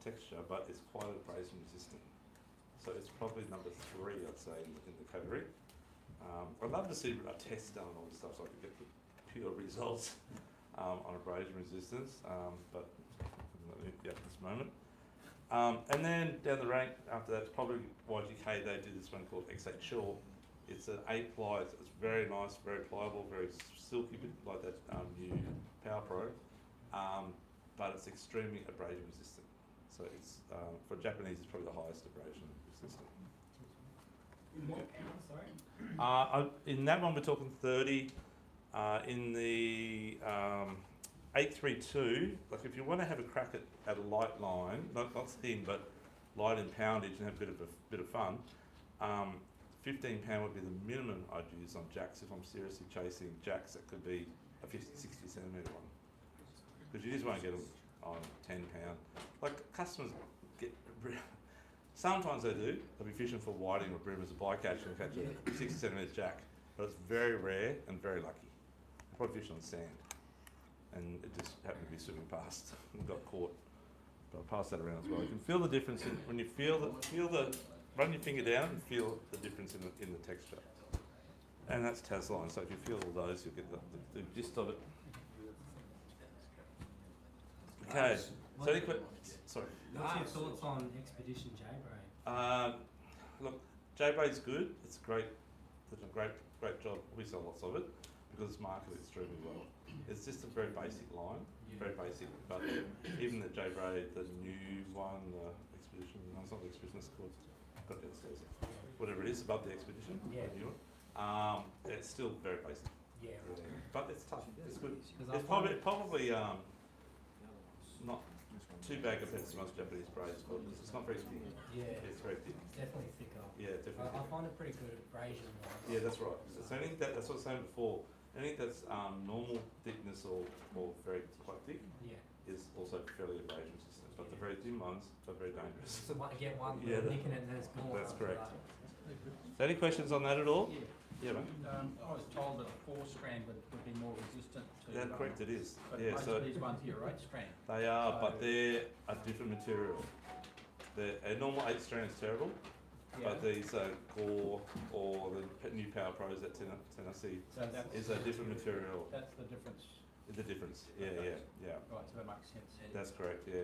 texture, but it's quite abrasion resistant. So it's probably number 3, I'd say, in the category. I'd love to see a test done on all this stuff so I could get the pure results on abrasion resistance, but not at this moment. And then down the rank after that, probably YGK, they did this one called X8 Shore. It's an 8-ply, it's very nice, very pliable, very silky, bit like that new Power Pro, but it's extremely abrasion resistant. So it's, for Japanese, it's probably the highest abrasion resistant. In what pound, sorry? In that one, we're talking 30. In the 832, like if you want to have a crack at a light line, not thin, but light in poundage and have a bit of fun, 15 pound would be the minimum I'd use on jacks if I'm seriously chasing jacks that could be a 50, 60 centimetre one. Because you just won't get them on 10 pound. Like customers get, sometimes they do, they'll be fishing for whiting or bream as a bycatch and catch a 60 centimetre jack, but it's very rare and very lucky. I probably fish on sand, and it just happened to be swimming past and got caught. But I'll pass that around as well. You can feel the difference when you feel the run your finger down and feel the difference in the texture. And that's Tasline, so if you feel all those, you'll get the gist of it. Okay, so any sorry. What's your thoughts on Expedition J-Braid? Look, J-Braid's good. It's great. It's a great job. We sell lots of it because it's marketed extremely well. It's just a very basic line, very basic. But even the J-Braid, the new one, the Expedition, no, it's not the Expedition, it's called, I've got it downstairs. Whatever it is above the Expedition, Yeah. the new one, it's still very basic. Yeah. But it's tough. It's good. Because It's probably not too bad compared to most Japanese braids, but it's not very thick. Yeah. It's very thick. Definitely thicker. Yeah, definitely. I find it pretty good abrasion wise. Yeah, that's right. So anything that's what I was saying before. Anything that's normal thickness or very quite thick Yeah. is also fairly abrasion resistant. But the very thin ones are very dangerous. So get one Yeah, nick in it and then it's gone. That's after correct. that. So any questions on that at all? Yeah, mate. I was told that a 4-strand would be more resistant to. Yeah, correct. It is. But Yeah, most so of these ones here are 8-strand. they are, but they're a different material. A normal 8-strand is terrible. Yeah. But these Gore or the new Power Pros at Tennessee So that's, is a different material. that's the difference. The difference, yeah. Right, so that makes sense. That's correct, yeah.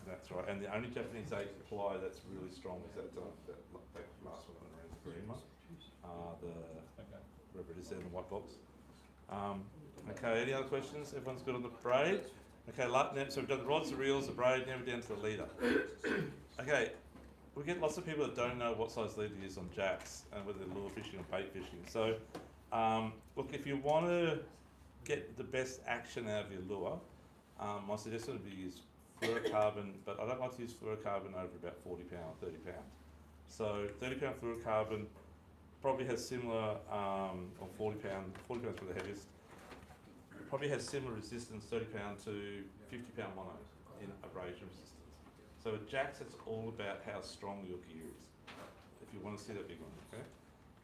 That's right. And the only Japanese 8 ply that's really strong is that last one around the green one. Okay. Wherever it is there in the white box. Okay, any other questions? Everyone's good on the braid? Okay, so we've done the rods, the reels, the braid, now we're down to the leader. Okay, we get lots of people that don't know what size leader to use on jacks and whether they're lure fishing or bait fishing. So, look, if you want to get the best action out of your lure, my suggestion would be use fluorocarbon, but I don't like to use fluorocarbon over about 40 pound, 30 pound. So 30 pound fluorocarbon probably has similar, or 40 pounds for the heaviest, probably has similar resistance, 30 pound to 50 pound mono in abrasion resistance. So with jacks, it's all about how strong your gear is, if you want to see that big one, okay?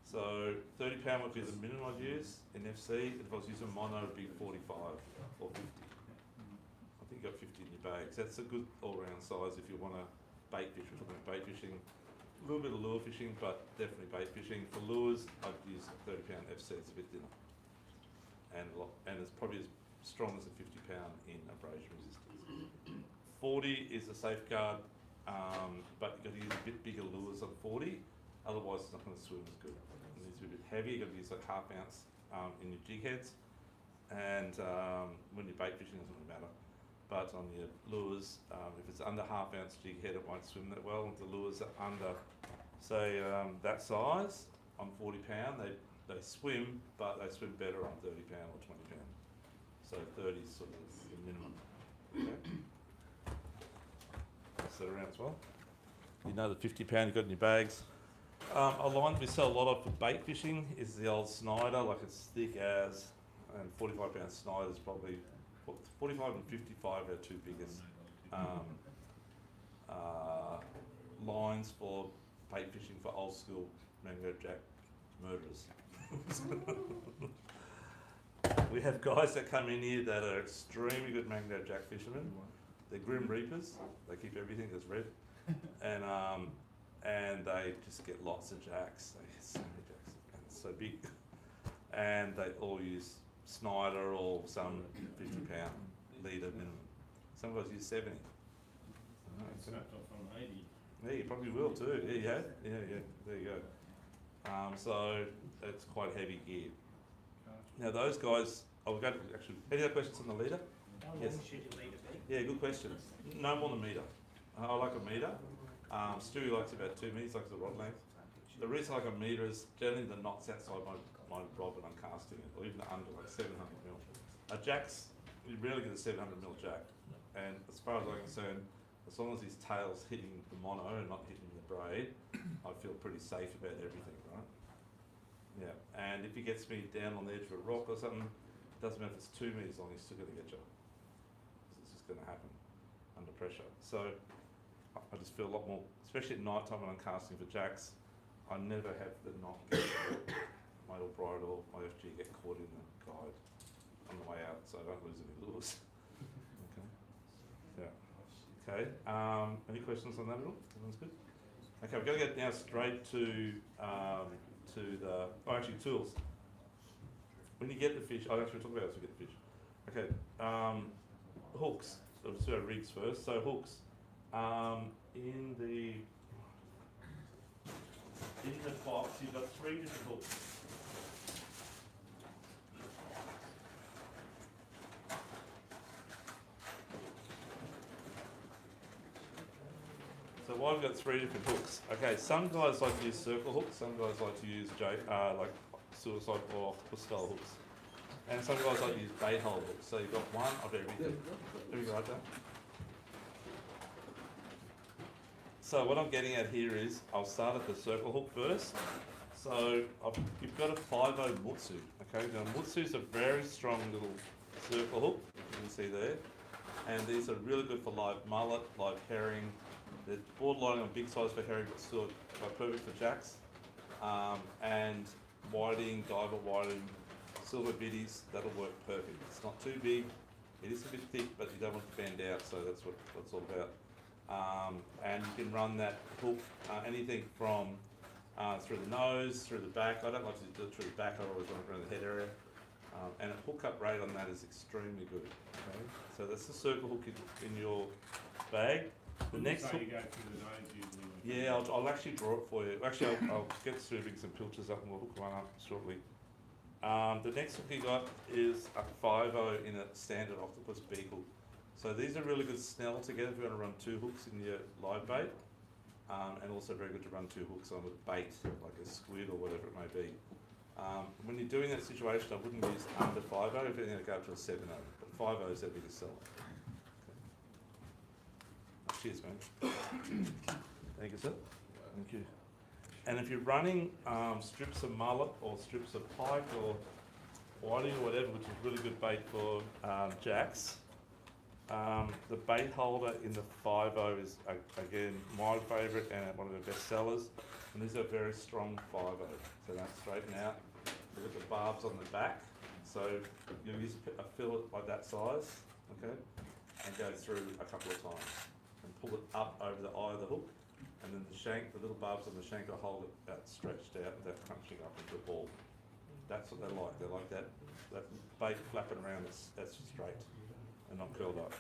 So 30 pound would be the minimum I'd use in FC. If I was using mono, it would be 45 or 50. I think you got 50 in your bags. That's a good all-round size if you want to bait fish. We're talking about bait fishing, a little bit of lure fishing, but definitely bait fishing. For lures, I'd use 30 pound FC. It's a bit thinner, and it's probably as strong as a 50 pound in abrasion resistance. 40 is a safeguard, but you've got to use a bit bigger lures on 40. Otherwise, it's not going to swim as good. It needs to be a bit heavy. You've got to use like half ounce in your jig heads, and when you're bait fishing, it doesn't really matter. But on your lures, if it's under half ounce jig head, it won't swim that well. If the lures are under, say, that size, on 40 pound, they swim, but they swim better on 30 pound or 20 pound. So 30 is sort of the minimum. Okay. Pass that around as well. You know the 50 pound you've got in your bags. A line we sell a lot of for bait fishing is the old Snyder, like it's thick as, and 45 pound Snyder is probably, 45 and 55 are two biggest lines for bait fishing for old school mangrove jack murderers. We have guys that come in here that are extremely good mangrove jack fishermen, they're grim reapers. They keep everything that's red, and they just get lots of jacks. They get so many jacks, and it's so big, and they all use Snyder or some 50-pound leader minimum. Some guys use 70. Snapped off on 80. Yeah, you probably will too. Yeah, you have. Yeah. There you go. So it's quite heavy gear. Now those guys, I'll go to actually. Any other questions on the leader? How long Yes. should your leader be? Yeah, good question. No more than a metre. I like a metre. Stewie likes about 2 metres, likes the rod length. The reason I like a metre is generally the knots outside my rod when I'm casting it, or even under like 700 mil. Jacks, you rarely get a 700 mil jack. And as far as I'm concerned, as long as his tail's hitting the mono and not hitting the braid, I feel pretty safe about everything, right? Yeah, and if he gets me down on the edge of a rock or something, it doesn't matter if it's 2 metres long, he's still going to get you. It's just going to happen under pressure. So I just feel a lot more, especially at night time when I'm casting for jacks, I never have the knot get my old bride or my FG get caught in the guide on the way out, so I don't lose any lures. Okay. Yeah. Okay. Any questions on that at all? Everyone's good? Okay, we're going to get now straight to the tools. When you get the fish, I'll actually talk about it as we get the fish. Okay, hooks. So let's do our rigs first. So hooks. In the box, you've got 3 different hooks. So why have we got 3 different hooks? Okay, some guys like to use circle hooks, some guys like to use like suicide or octopus style hooks. And some guys like to use bait hole hooks. So you've got one of everything. Have you got that? So what I'm getting at here is, I'll start at the circle hook first. So you've got a 5/0 mutsu. Okay, now mutsu's a very strong little circle hook, you can see there. And these are really good for live mullet, live herring. They're borderline on big size for herring, but still perfect for jacks. And whiting, diver whiting, silver biddies, that'll work perfect. It's not too big, it is a bit thick, but you don't want it to bend out, so that's what it's all about. And you can run that hook anything from through the nose, through the back. I don't like to do it through the back, I always run it around the head area. And a hook up rate on that is extremely good. Okay? So that's the circle hook in your bag. The next hook, you go through the nose usually. yeah, I'll actually draw it for you. Actually, I'll get Stu to bring some filters up and we'll hook one up shortly. The next hook you got is a 5/0 in a standard octopus beak hook. So these are really good snell together if you want to run 2 hooks in your live bait. And also very good to run 2 hooks on a bait, like a squid or whatever it may be. When you're doing that situation, I wouldn't use under 5/0, if anything, I'd go up to a 7/0. But 5/0 is their biggest seller. Okay. Cheers, man. Thank you, sir. Thank you. And if you're running strips of mullet or strips of pike or whiting or whatever, which is really good bait for jacks, the bait holder in the 5/0 is, again, my favourite and one of the best sellers. And these are very strong 5/0. So now straighten out. Look at the barbs on the back. So you'll use a fillet like that size, okay, and go through a couple of times and pull it up over the eye of the hook. And then the shank, the little barbs on the shank will hold it that stretched out without crunching up into a ball. That's what they like. They like that bait flapping around that's straight and not curled up.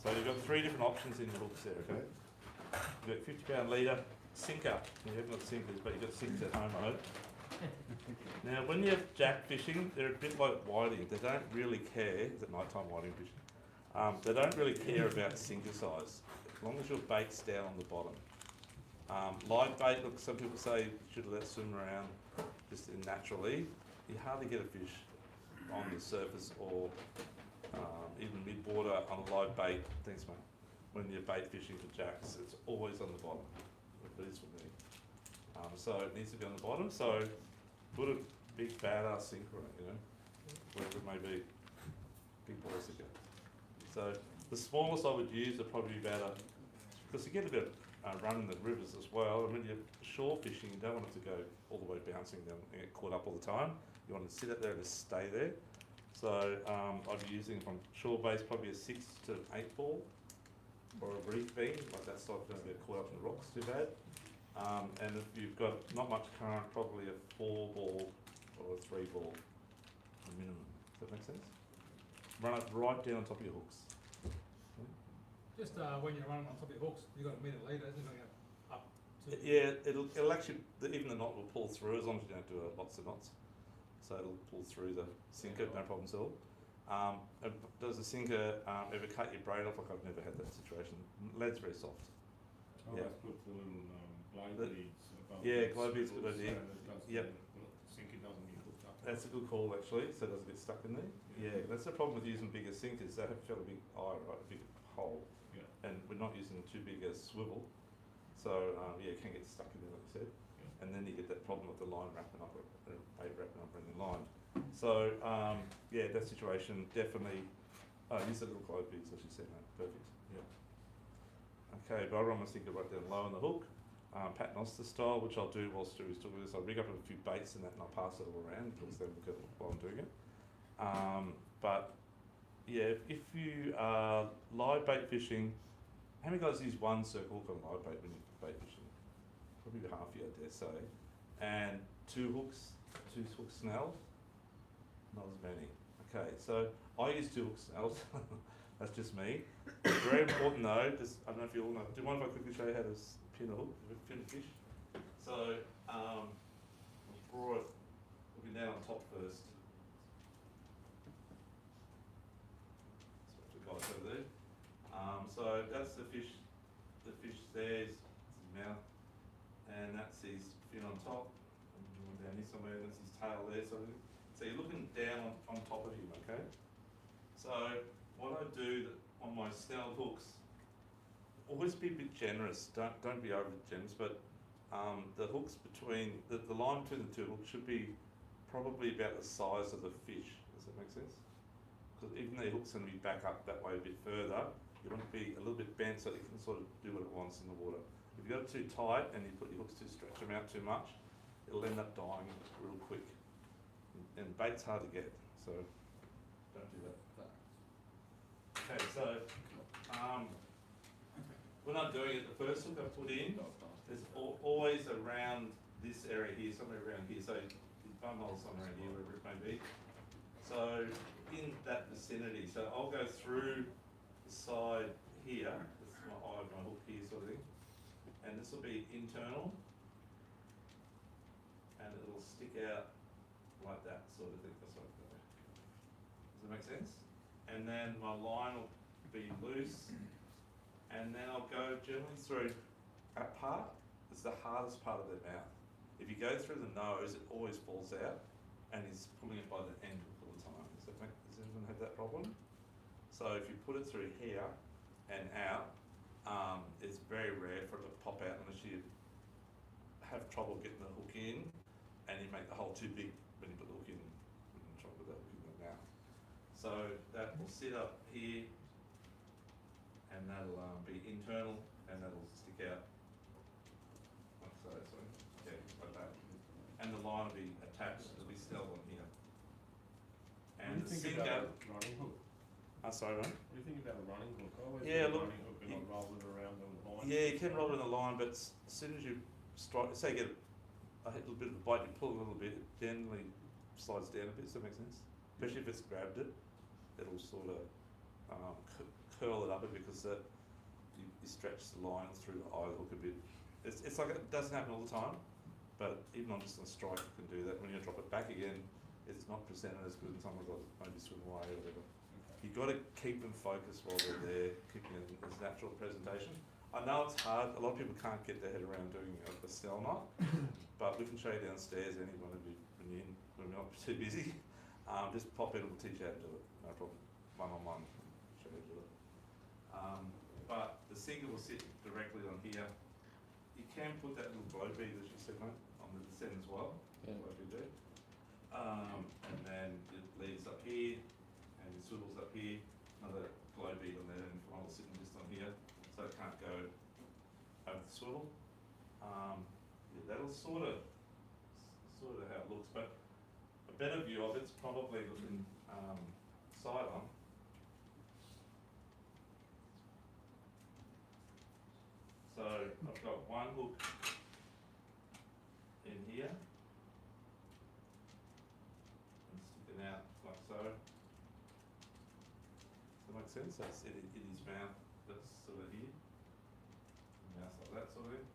So you've got 3 different options in the hooks there, okay? You've got 50-pound leader, sinker. You haven't got sinkers, but you've got sinkers at home, I hope. Now, when you're jack fishing, they're a bit like whiting. They don't really care. Is it nighttime whiting fishing? They don't really care about sinker size, as long as your bait's down on the bottom. Live bait, look, some people say you should let it swim around just naturally. You hardly get a fish on the surface or even mid-water on a live bait. Thanks, mate. When you're bait fishing for jacks, it's always on the bottom. It is for me. So it needs to be on the bottom. So put a big badass sinker on it, you know, whatever it may be. Big boy sinker. So the smallest I would use are probably about because you get a bit of run in the rivers as well. And when you're shore fishing, you don't want it to go all the way bouncing down and get caught up all the time. You want it to sit up there and just stay there. So I'd be using from shore base probably a 6 to 8 ball, or a reef beam, like that's not going to get caught up in the rocks too bad. And if you've got not much current, probably a 4 ball or a 3 ball minimum. Does that make sense? Run it right down on top of your hooks. Just when you're running on top of your hooks, you've got a metre leader, isn't it? Up to Yeah, it'll actually, even the knot will pull through as long as you don't do lots of knots. So it'll pull through the sinker, no problem at all. Does the sinker ever cut your braid off? Like I've never had that situation. Lead's very soft. I Yeah. always put the little glow The- beads above. yeah, the glow beads, good swivels idea. so that it doesn't- Yep. the sinker doesn't get hooked up. That's a good call actually, so it doesn't get stuck in there. Yeah, that's the problem with using bigger sinkers. They have a fairly big eye, right, a big hole. Yeah. And we're not using too big a swivel. So yeah, it can get stuck in there like you said. Yeah. And then you get that problem with the line wrapping up, bait wrapping up in the line. So yeah, that situation definitely, use the little glow beads as you said, mate, perfect, yeah. Okay, but I run my sinker right down low on the hook, paternoster style, which I'll do whilst Stuart's talking this. I'll rig up a few baits and that and I'll pass it all around because they look at it while I'm doing it. But yeah, if you are live bait fishing, how many guys use one circle hook on live bait when you're bait fishing? Probably half of you, I dare say. And two hooks snelled? Not as many. Okay, so I use 2 hook snells. That's just me. Very important though, just, I don't know if you all know, do you mind if I quickly show you how to pin a hook, pin a fish? So, I'll draw it, looking down on top first. That's what the guys over there. So that's the fish there, it's his mouth, and that's his fin on top. And down here somewhere, that's his tail there, so you're looking down on top of him, okay? So what I do on my snelled hooks, always be a bit generous, don't be over generous, but the hooks between, the line between the 2 hooks should be probably about the size of the fish, does that make sense? Because even the hook's going to be back up that way a bit further, you want to be a little bit bent so it can sort of do what it wants in the water. If you got it too tight and you put your hooks stretch them out too much, it'll end up dying real quick. And bait's hard to get, so don't do that. Okay, so when I'm doing it, the first hook I put in is always around this area here, somewhere around here. So his bum hole somewhere around here, wherever it may be. So in that vicinity, so I'll go through the side here. This is my eye of my hook here, sort of thing, and this will be internal, and it'll stick out like that sort of thing. That's what I've got. Does that make sense? And then my line will be loose, and then I'll go generally through that part. It's the hardest part of their mouth. If you go through the nose, it always falls out, and he's pulling it by the end all the time. Does anyone have that problem? So if you put it through here and out, it's very rare for it to pop out unless you have trouble getting the hook in, and you make the hole too big when you put the hook in, and try to put that hook in the mouth. So that will sit up here, and that'll be internal, and that'll stick out like so, yeah, like that. And the line will be attached, it'll be still on here. And What the do you think sinker, about a running hook? sorry, mate? What do you think about a running hook? I always Yeah, do a look, running hook and I roll it around the line. Yeah, you can roll it in the line, but as soon as you strike, say you get a little bit of a bite, you pull it a little bit, it generally slides down a bit, does that make sense? Especially if it's grabbed it, it'll sort of curl it up a bit because you stretch the line through the eye of the hook a bit. It's like, it doesn't happen all the time, but even on just a strike you can do that. When you drop it back again, it's not presented as good, and someone's got maybe swim away or whatever. You've got to keep them focused while they're there, keeping it as natural presentation. I know it's hard, a lot of people can't get their head around doing a snell knot, but we can show you downstairs, any one of you, when we're not too busy. Just pop in and we'll teach you how to do it, no problem, one-on-one, show you how to do it. But the sinker will sit directly on here. You can put that little glow bead, as you said, mate, on the descent as well, like we do. And then it leads up here, and it swivels up here, another glow bead on there, and one will sit just on here, so it can't go over the swivel. Yeah, that'll sort of how it looks, but a better view of it's probably looking side on. So I've got one hook in here and sticking out like so. Does that make sense? So it's in his mouth, that's sort of here. Mouth like that sort of thing.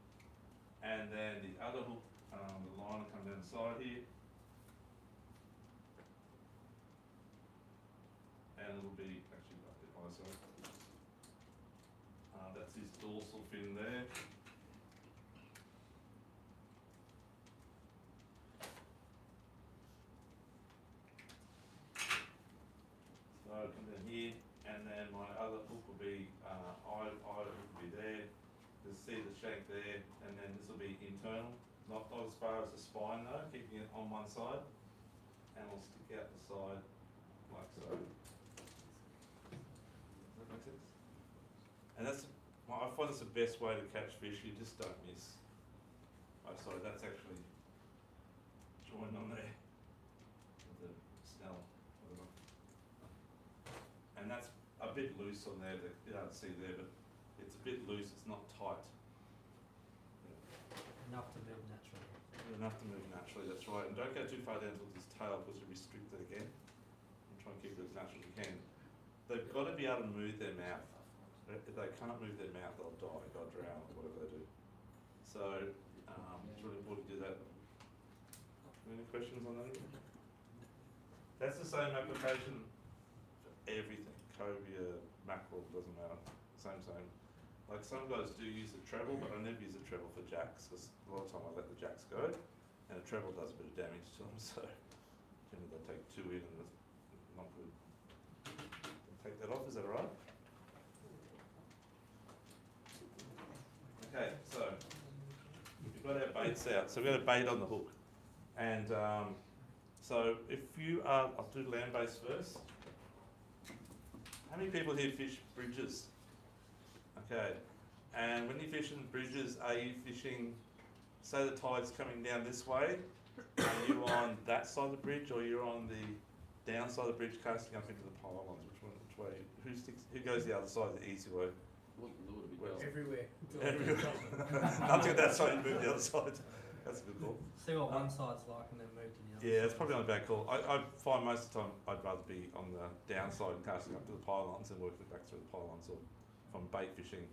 And then the other hook, the line will come down the side here. And it'll be actually a bit higher, sorry. That's his dorsal fin there. So I'll come down here, and then my other hook will be, eye hook will be there. You'll see the shank there, and then this will be internal, not as far as the spine though, keeping it on one side, and it'll stick out the side like so. Does that make sense? And that's, I find that's the best way to catch fish. You just don't miss. Oh, sorry, that's actually joined on there with the snell. Whatever. And that's a bit loose on there. That you don't see there, but it's a bit loose. It's not tight. Enough to move naturally. Enough to move naturally. That's right. And don't go too far down towards his tail because you'll restrict it again. And try and keep it as natural as you can. They've got to be able to move their mouth. If they can't move their mouth, they'll die, they'll drown, or whatever they do. So, it's really important to do that. Any questions on that? That's the same application for everything. Cobia, mackerel, doesn't matter. Same. Like some guys do use the treble, but I never use the treble for jacks, because a lot of time I let the jacks go, and the treble does a bit of damage to them, so generally they take two in and it's not good. Take that off, is that alright? Okay, so we've got our baits out. So we've got a bait on the hook. And so if you are, I'll do land-based first. How many people here fish bridges? Okay, and when you fish in bridges, are you fishing, say the tide's coming down this way, are you on that side of the bridge or you're on the down side of the bridge casting up into the pylons? Which way, who goes the other side, the easy way? Everywhere. Nothing at that side, you move the other side. That's a good call. See what one side's like and then move to the other. Yeah, it's side. probably not a bad call. I find most of the time I'd rather be on the downside and casting up to the pylons and working back through the pylons, or if I'm bait fishing,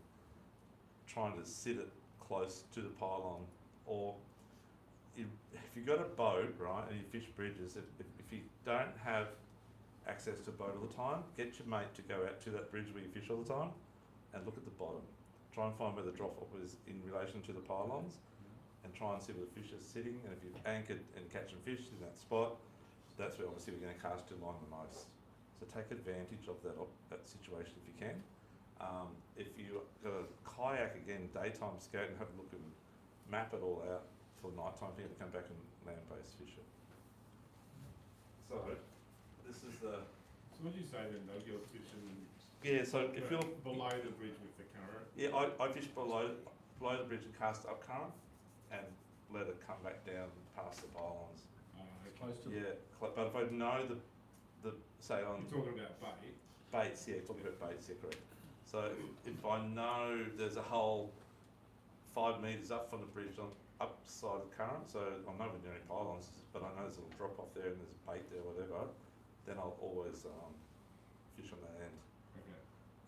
trying to sit it close to the pylon. Or if you've got a boat, right, and you fish bridges, if you don't have access to a boat all the time, get your mate to go out to that bridge where you fish all the time and look at the bottom. Try and find where the drop off is in relation to the pylons, and try and see where the fish are sitting. And if you've anchored and catching fish in that spot, that's where obviously we're going to cast your line the most. So take advantage of that situation if you can. If you've got a kayak, again, daytime scout and have a look and map it all out for nighttime, you're going to come back and land-based fish it. So this is the. So what do you say then, though? You're fishing. Yeah, so if you're below the bridge with the current. Yeah, I fish below the bridge and cast up current and let it come back down past the pylons. Okay. Close to Yeah, but if I know the say on You're talking about bait. baits, yeah, talking about baits, yeah, correct. So if I know there's a hole 5 metres up from the bridge on upside of the current, so I know we're near any pylons, but I know there's a little drop off there and there's bait there, whatever, then I'll always fish on that end. Okay.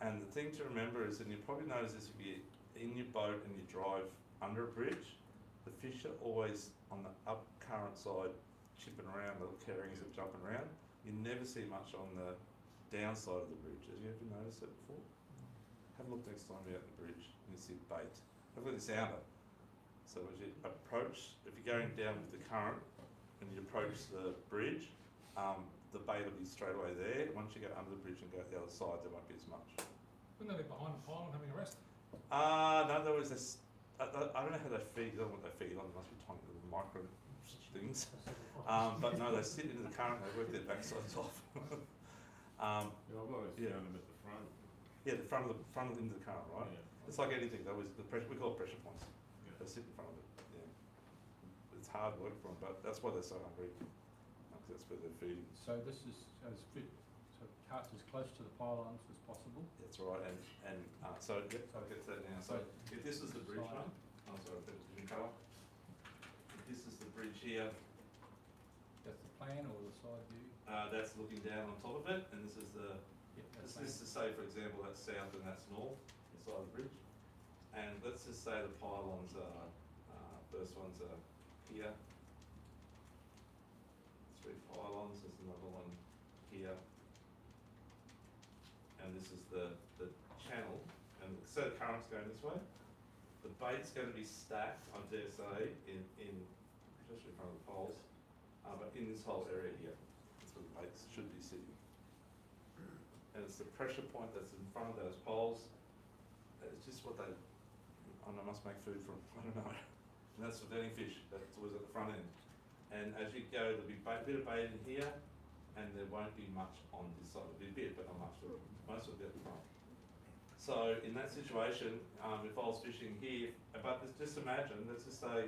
And the thing to remember is, and you probably notice this if you're in your boat and you drive under a bridge, the fish are always on the up current side, chipping around, little carrings are jumping around. You never see much on the downside of the bridge. Have you ever noticed it before? Have a look next time you're out on the bridge and you see bait. Have a look at the sounder. So as you approach, if you're going down with the current and you approach the bridge, the bait will be straight away there. Once you go under the bridge and go to the other side, there won't be as much. Wouldn't they be behind the pylon having a rest? No, there was this. I don't know how they feed. I don't know what they feed on. It must be tiny little micro things. But no, they sit into the current. They work their backsides off. I've always Yeah. found them at the front. Yeah, the front of into the current, right? Yeah. It's like anything. They always we call it pressure points. Yeah. They sit in front of it. Yeah. It's hard work for them, but that's why they're so hungry. 'cause that's where they're feeding. So this is, so cast as close to the pylons as possible. That's right, so, yep, I'll get to that now. So if this is the bridge, Side. mate, oh, sorry, a different colour. If this is the bridge here, That's the plan or the side view? that's looking down on top of it, and this is the, Yep, that's this is say, for example, that's south and that's north, the side of the bridge. And let's just say the pylons are, first ones are here. 3 pylons, there's another one here. And this is the channel, and so the current's going this way. The bait's going to be stacked, I dare say, in especially in front of the poles, but in this whole area here, that's where the baits should be sitting. And it's the pressure point that's in front of those poles. It's just what they, I don't know, must make food from, I don't know. And that's for netting fish, that's always at the front end. And as you go, there'll be a bit of bait in here, and there won't be much on this side. There'll be a bit, but not much. Most will be at the front. So in that situation, if I was fishing here, but just imagine, let's just say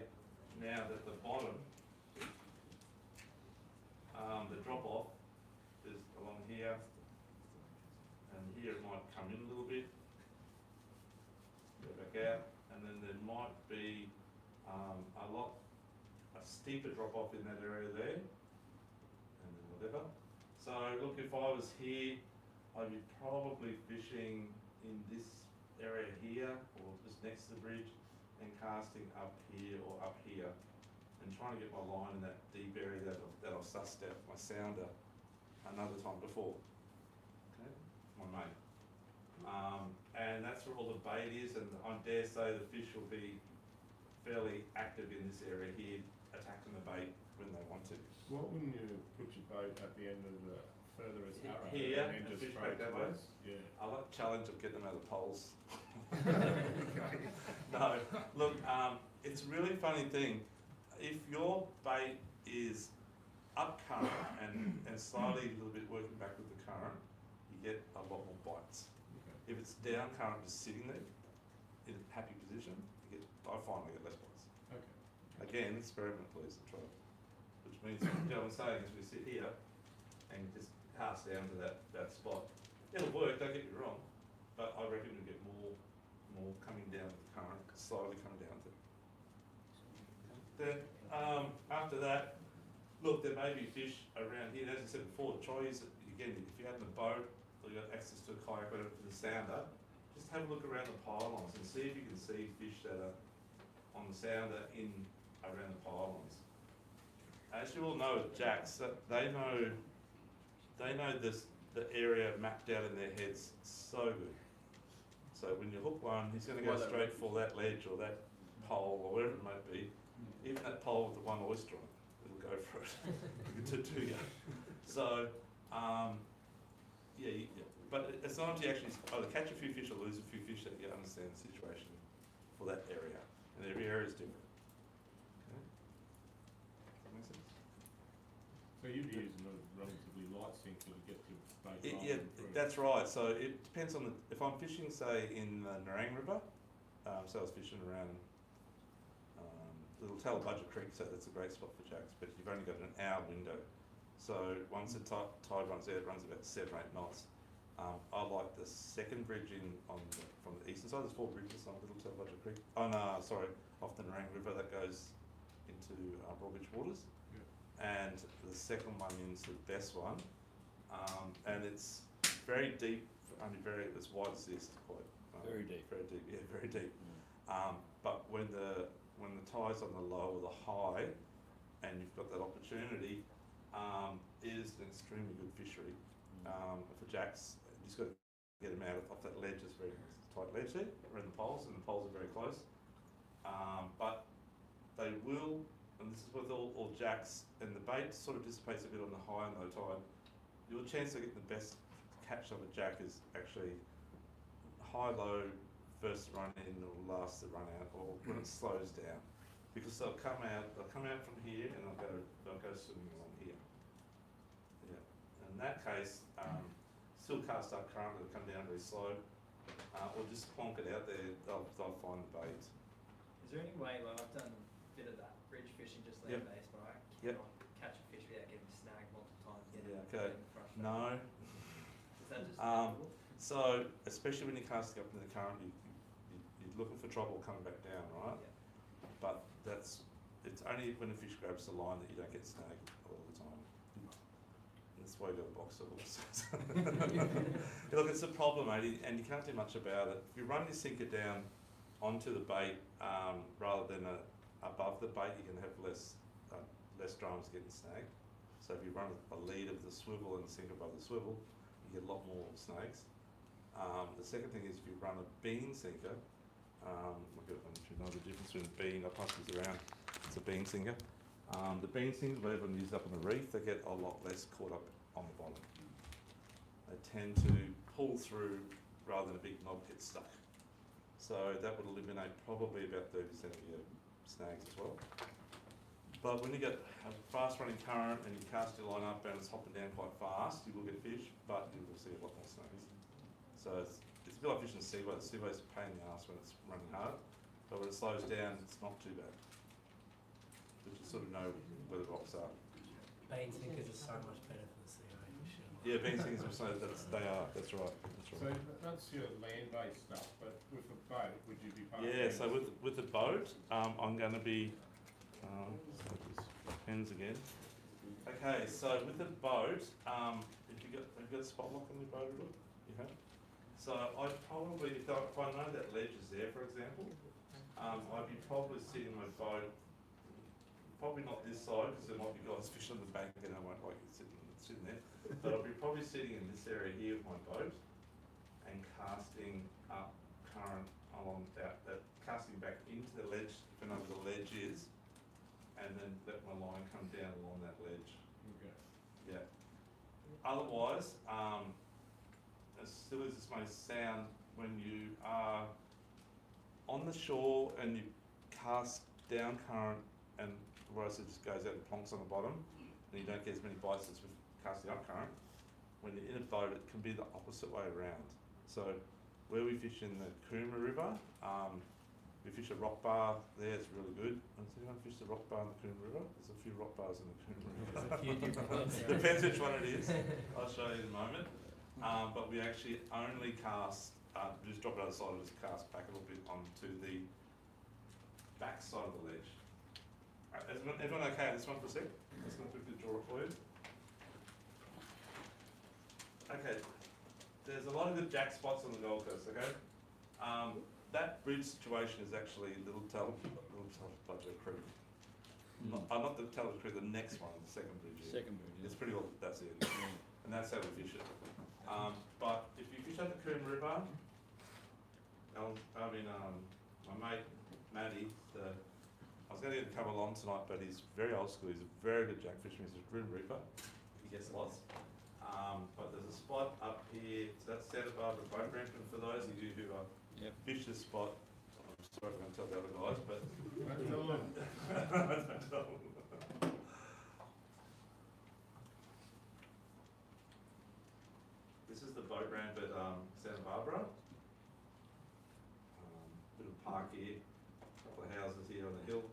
now that the bottom, the drop off is along here, and here it might come in a little bit, go back out, and then there might be a steeper drop off in that area there, and then whatever. So look, if I was here, I'd be probably fishing in this area here, or just next to the bridge, and casting up here or up here, and trying to get my line in that deep area that I've sussed out my sounder another time before. Okay, my mate. And that's where all the bait is, and I dare say the fish will be fairly active in this area here, attacking the bait when they want to. What when you put your boat at the end of the furthest arrow Here, and then and just fish throw back it that to way? us? Yeah. I like the challenge of getting them out of the poles. No, look, it's a really funny thing. If your bait is up current and slowly a little bit working back with the current, you get a lot more bites. Okay. If it's down current, just sitting there in a happy position, I find I get less bites. Okay. Again, experiment please and try it. Which means, you know what I'm saying, is we sit here and just cast down to that spot. It'll work, don't get me wrong, but I reckon you'll get more coming down with the current, slowly coming down to. Then, after that, look, there may be fish around here. As I said before, try use it, again, if you're out in a boat, or you've got access to a kayak, whatever, to the sounder, just have a look around the pylons and see if you can see fish that are on the sounder in around the pylons. As you all know with jacks, they know the area mapped out in their heads so good. So when you hook one, he's going to go straight for that ledge or that pole or whatever it might be. Even that pole with the one oyster on it, it'll go for it to you. So, but it's not until you actually either catch a few fish or lose a few fish that you understand the situation for that area. And every area is different. Okay? Does that make sense? So you'd be using a relatively light sinker to get to bait rather Yeah, than through. that's right. So it depends on if I'm fishing, say, in the Narang River, so I was fishing around Little Tallabudget Creek, so that's a great spot for jacks, but you've only got an hour window. So once the tide runs out, it runs about 7 or 8 knots. I like the second bridge from the eastern side. There's 4 bridges on Little Tallabudget Creek. Oh no, sorry, off the Narang River that goes into Broadbeach waters. And the second one is the best one, and it's very deep, only very as wide as this. It's quite Very deep. very deep, yeah, very deep. But when the tide's on the low or the high, and you've got that opportunity, it is an extremely good fishery for jacks. You just got to get them out off that ledge. It's very tight ledge there around the poles, and the poles are very close. But they will. And this is with all jacks, and the bait sort of dissipates a bit on the high and low tide. Your chance of getting the best catch of a jack is actually high, low, first run in or last to run out, or when it slows down. Because they'll come out from here and they'll go swimming along here. Yeah. In that case, still cast up current, they'll come down very slow, or just plonk it out there, they'll find the bait. Is there any way, like I've done a bit of that bridge fishing, just land based, but I cannot catch a fish without getting snagged Okay. No. Is that just Um, available? So, especially when you're casting up in the current, you're looking for trouble coming back down, right? But it's only when a fish grabs the line that you don't get snagged all the time. That's why you've got a box of hooks. Look, it's a problem, mate, and you can't do much about it. If you run your sinker down onto the bait rather than above the bait, you can have less drums getting snagged. So if you run a lead of the swivel and the sinker above the swivel, you get a lot more snags. The second thing is if you run a bean sinker, I'll get on to know the difference between a bean, I'll pass this around, it's a bean sinker. The bean sinkers, where everyone uses up on the reef, they get a lot less caught up on the bottom. They tend to pull through rather than a big knob get stuck. So that would eliminate probably about 30% of your snags as well. But when you get a fast running current and you cast your line up and it's hopping down quite fast, you will get fish, but you will see a lot more snags. So it's a bit like fishing seaway. The seaway's a pain in the arse when it's running hard, but when it slows down, it's not too bad. But you sort of know where the rocks are. Bean sinkers are so much better for the CA for sure. Yeah, bean sinkers will say that's right. That's So right. that's your land-based stuff, but with the boat, would you be part of Yeah, that? so with the boat, I'm going to be, pens again. Okay, so with the boat, have you got spot lock on your boat at all? You have? So I'd probably, if I know that ledge is there, for example, I'd be probably sitting my boat, probably not this side, because there might be guys fishing on the bank and I won't like it sitting there, but I'll be probably sitting in this area here of my boat and casting up current along that casting back into the ledge, if I know where the ledge is, and then let my line come down along that ledge. Okay. Yeah. Otherwise, as silly as this may sound, when you are on the shore and you cast down current and whereas it just goes out and plonks on the bottom and you don't get as many bites as with casting up current, when you're in a boat it can be the opposite way around. So where we fish in the Coomera River, we fish a rock bar there, it's really good. Has anyone fished the rock bar in the Coomera River? There's a few rock bars in the Coomera River. There's a few different ones. Depends which one it is. I'll show you in a moment. But we actually only cast, just drop it out of the side and just cast back a little bit onto the back side of the ledge. Everyone okay on this one for a sec? Let's go quickly draw it for you. Okay, there's a lot of good jack spots on the Gold Coast, okay? That bridge situation is actually Little Talbot Creek. Not the Talbot Creek, the next one, the second bridge. Yeah. Second bridge, It's pretty well, that's it. And that's how we fish it. But if you fish up the Coomera River, my mate, Matty, I was going to get him to come along tonight, but he's very old school. He's a very good jack fisherman. He's a grim reaper. He gets lots. But there's a spot up here, so that's Santa Barbara boat ramp, and for those of you who fish this spot, I'm sorry if I'm going to tell the other guys, but this is the boat ramp at Santa Barbara. Bit of park here, couple of houses here on the hill.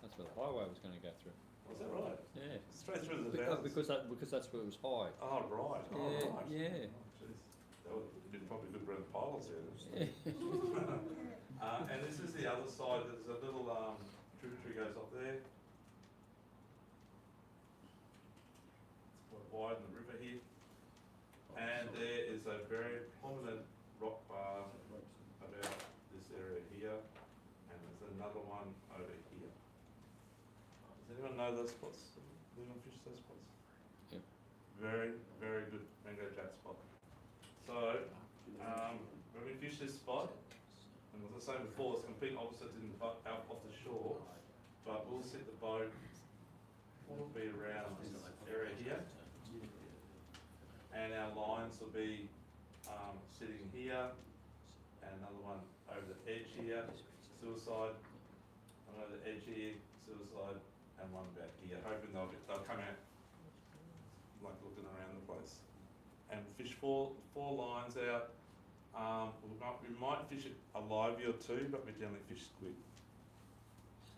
That's where the highway was gonna go through. Was that right? Yeah. Straight through the Because, houses? because that's where it was high. Oh, right. Oh, Yeah, right. yeah. Oh, jeez. That would have been probably good around the pilots here. Yeah. And this is the other side. There's a little tributary goes up there. It's quite wide in the river here. And there is a very prominent rock bar about this area here. And there's another one over here. Does anyone know those spots? Anyone fish those spots? Yep. Very, very good mango jack spot. So, when we fish this spot, and as I was saying before, it's complete opposite in the boat, out off the shore, but we'll sit the boat, will be around this area here, and our lines will be sitting here, and another one over the edge here, suicide, one over the edge here, suicide, and one about here, hoping they'll come out like looking around the place. And fish four lines out. We might fish a livey or two, but we generally fish squid.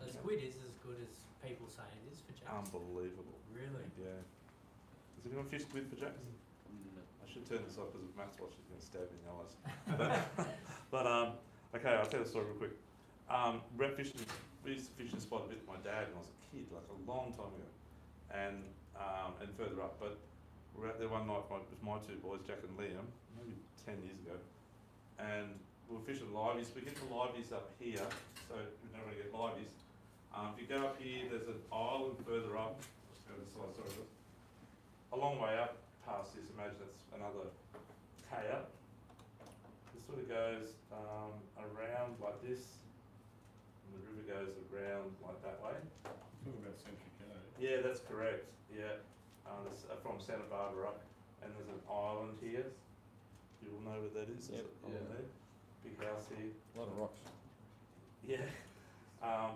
So squid is as good as people say it is for jack. Unbelievable. Really? Yeah. Has anyone fished with for jacks? No. I should turn this off because if Matt's watching, he's going to stab me in the eyes. but okay, I'll tell you the story real quick. We used to fish in a spot with my dad when I was a kid, like a long time ago, and further up. But we were out there one night with my two boys, Jack and Liam, maybe 10 years ago, and we were fishing liveys. We get the liveys up here, so we don't really get liveys. If you go up here, there's an island further up. Let's go to the side, sorry. A long way up past this, imagine that's another K up. It sort of goes around like this, and the river goes around like that way. Talking about Century Cove. Yeah, that's correct. Yeah, that's from Santa Barbara up, and there's an island here. You all know where that is. Yep. There's an island there. Big house here. A lot of rocks. Yeah.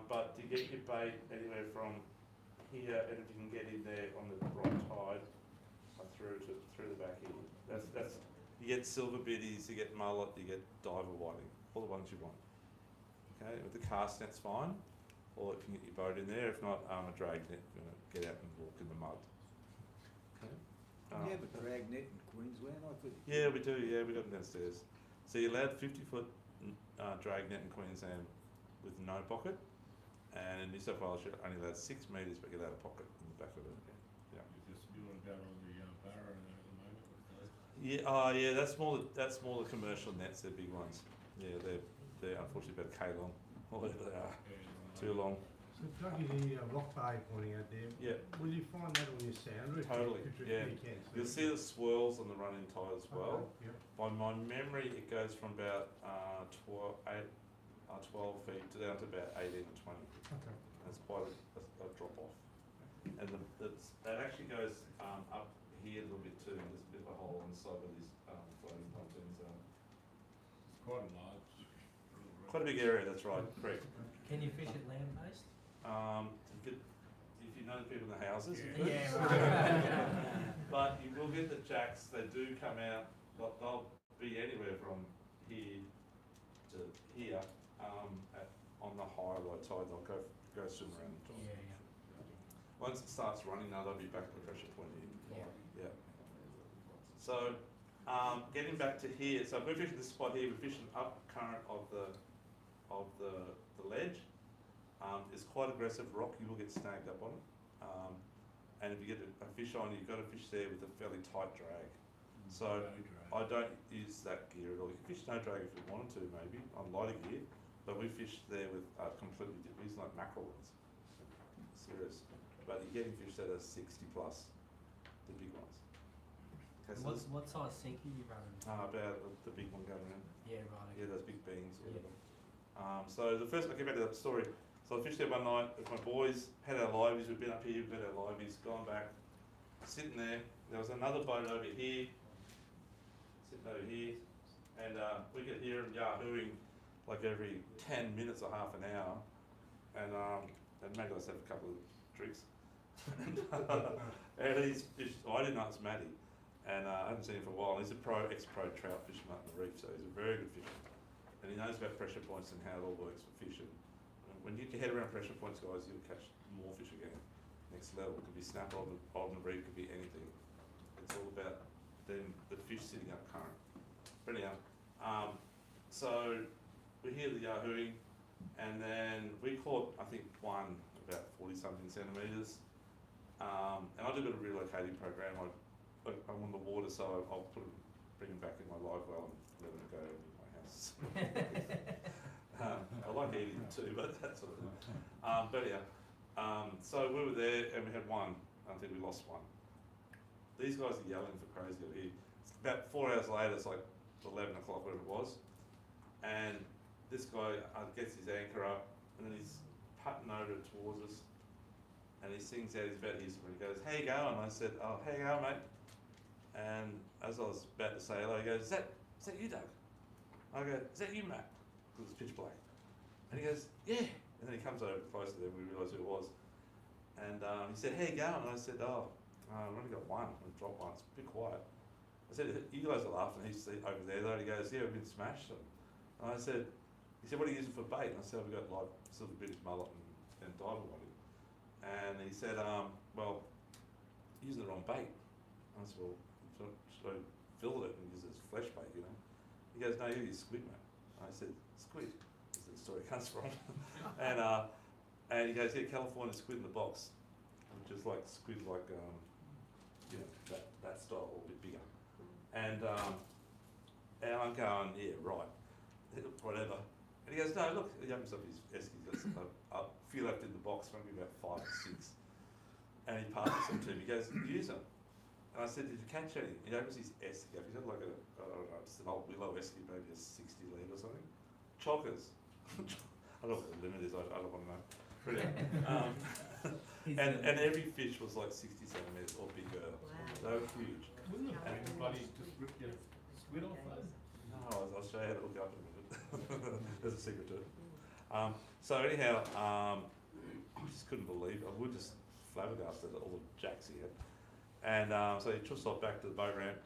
But to get your bait anywhere from here, and if you can get in there on the right tide, through the back here. That's you get silver biddies, you get mullet, you get diver whiting, all the ones you want. Okay, with the cast net's fine, or if you can get your boat in there. If not, a drag net, get out and walk in the mud. Okay. You have a drag net in Queensland, I think. Yeah, we do. Yeah, we got them downstairs. So you're allowed 50-foot drag net in Queensland with no pocket, and in New South Wales you're only allowed 6 metres, but you're allowed a pocket in the back of it. Yeah. You want to go on the barra and at the moment with those? Yeah. Yeah. That's more the commercial nets. They're big ones. Yeah. They're unfortunately about K long, or whatever they are. Too long. So Dougie, the rock bay pointing out there. Yeah. Will you find that on your sounder? Totally, yeah. You'll see the swirls on the running tide as well. Okay, yep. By my memory, it goes from about 12 feet down to about 18 to 20. Okay. That's quite a drop off. And that actually goes up here a little bit too. There's a bit of a hole on the side of these floating pontoons. It's quite a large. Quite a big area, that's right, correct. Can you fish it land based? If you know the people in the houses, you could. Yeah, right. But you will get the jacks, they do come out, they'll be anywhere from here to here, on the high low tide, they'll go swim around the top. Yeah. Once it starts running now, they'll be back at the pressure point here. Yeah. Yeah. So, getting back to here, so if we're fishing this spot here, we're fishing up current of the ledge. It's quite aggressive rock, you will get snagged up on it. And if you get a fish on, you've got to fish there with a fairly tight drag. So I don't use that gear at all. You can fish no drag if you wanted to, maybe, on lighter gear, but we fish there with completely different, we use like mackerel ones. Serious. But you're getting fish that are 60 plus, the big ones. Okay, so What size sinker you running? about the big one going around. Yeah, right. Yeah, those big beans or Yeah. whatever. So the first, I'll get back to that story. So I fished there one night with my boys, had our liveys, we've been up here, we've had our liveys, gone back, sitting there. There was another boat over here, sitting over here, and we could hear him yahooing like every 10 minutes or half an hour, and maybe let's have a couple of drinks. And he's fished, I didn't know it's Matty, and I haven't seen him for a while. He's a ex-pro trout fisherman up the reef, so he's a very good fisherman. And he knows about pressure points and how it all works for fishing. When you get your head around pressure points, guys, you'll catch more fish again. Next level, it could be snapper on the reef, could be anything. It's all about then the fish sitting up current. But anyhow, so we hear the yahooing, and then we caught, I think, one about 40 something centimetres. And I do a bit of relocating program. I'm on the water, so I'll bring them back in my live well and let them go in my house. I like eating them too, but that sort of thing. But yeah, so we were there and we had one. I think we lost one. These guys are yelling for crazy over here. About 4 hours later, it's like 11 o'clock, whatever it was, and this guy gets his anchor up and then he's putting over towards us, and he sings out his about his, and he goes, "How you going?" I said, "Oh, how you going, mate?" And as I was about to say hello, he goes, Is that you, Doug?" I go, "Is that you, Matt?" It was pitch black. And he goes, "Yeah." And then he comes over closer, then we realised who it was. And he said, "How you going?" And I said, "Oh, I've only got one. I dropped one. It's a bit quiet." I said, "You guys are laughing." He's over there though. He goes, "Yeah, we've been smashed." And I said, he said, "What are you using for bait?" And I said, "We've got like silver British mullet and diver whiting." And he said, "Well, you're using the wrong bait." I said, well, should I fill it and use it as flesh bait, you know? He goes, no, you use squid, mate. I said, squid? Is the story comes from. And he goes, yeah, California squid in the box, which is like squid, like, you know, that style, a bit bigger. And I'm going, yeah, right, whatever. And he goes, no, look, he opens up his esky, he's got a few left in the box, maybe about 5 or 6. And he passes them to me, he goes, use them. And I said, did you catch any? He opens his esky up, he's got like I don't know, just an old willow esky, maybe a 60 litre or something. Chockers. I don't know what the limit is, I don't want to know. Brilliant. And every fish was like 60 centimetres or bigger. They were huge. Wouldn't have anybody just rip your squid off though? No, I'll show you how to hook up in a minute. There's a secret to it. So anyhow, I just couldn't believe it. I would just flabbergasted at all the jacks he had. And so he trussed off back to the boat ramp,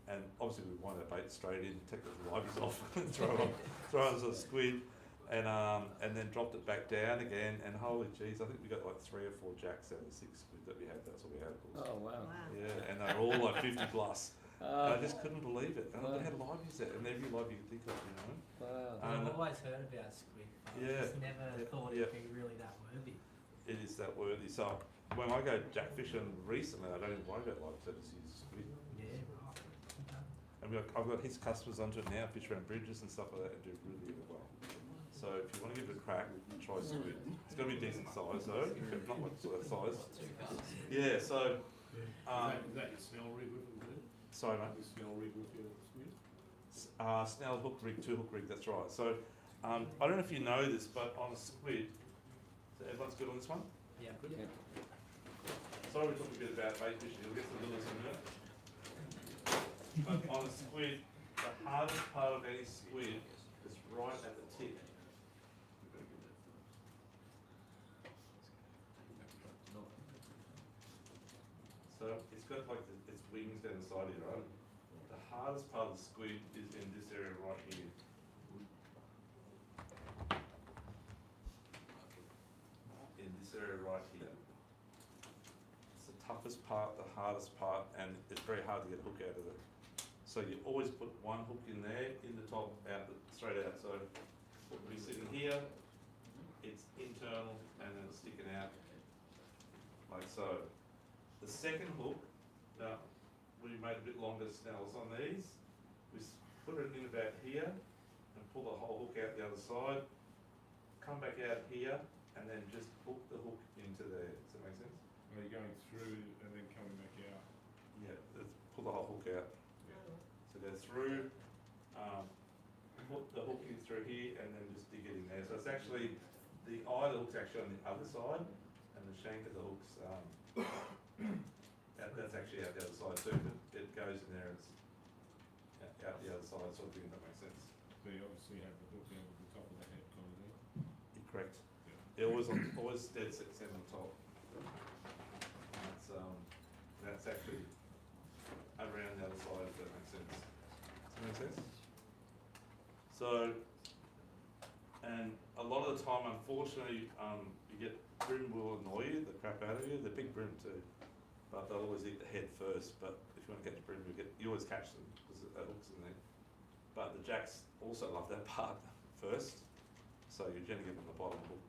and obviously we wind our bait straight in, take the liveys off, and throw on the squid, and then dropped it back down again. And holy jeez, I think we got like 3 or 4 jacks out of the 6 squid that we had. That's what we had. Oh, wow. Yeah, and they were all like 50 plus. I just couldn't believe it. And Wow. they had liveys there, and every live you could think of, you know. Wow. I've always heard about squid, but Yeah, I just never yeah, thought yeah. it'd be really that worthy. It is that worthy. So when I go jack fishing recently, I don't even worry about lives. I just use squid. Yeah, right. Okay. And I've got his customers onto it now, fish around bridges and stuff like that, and do really, really well. So if you want to give it a crack, try squid. It's got to be decent size though, not like sort of size. Yeah, so, Is that your snell rig with it? Is it? sorry mate. Your snell rig with your squid? Snell hook rig, 2 hook rig, that's right. So, I don't know if you know this, but on a squid, so everyone's good on this one? Yeah. Yeah. Sorry, we talked a bit about bait fishing, you'll get the lures in a minute. But on a squid, the hardest part of any squid is right at the tip. So it's got like its wings down the side here, right? The hardest part of the squid is in this area right here. In this area right here. It's the toughest part, the hardest part, and it's very hard to get a hook out of it. So you always put one hook in there, in the top, out, straight out. So what will be sitting here, it's internal, and then it's sticking out, like so. The second hook, now, we made a bit longer snells on these. We put it in about here, and pull the whole hook out the other side, come back out here, and then just hook the hook into there. Does that make sense? Are you going through and then coming back out? Yeah, let's pull the whole hook out. So go through, put the hook in through here, and then just dig it in there. So it's actually, the eye of the hook's actually on the other side, and the shank of the hook's, that's actually out the other side too, but it goes in there, it's out the other side, sort of thing, if that makes sense. So you obviously have the hook down at the top of the head kind of thing. You're correct. Yeah. It always dead set on top. And that's actually around the other side, if that makes sense. Does that make sense? So, and a lot of the time, unfortunately, you get bream will annoy you, the crap out of you. They're big bream too, but they'll always eat the head first. But if you want to catch bream, you always catch them because that hook's in there. But the jacks also love that part first, so you generally give them the bottom hook.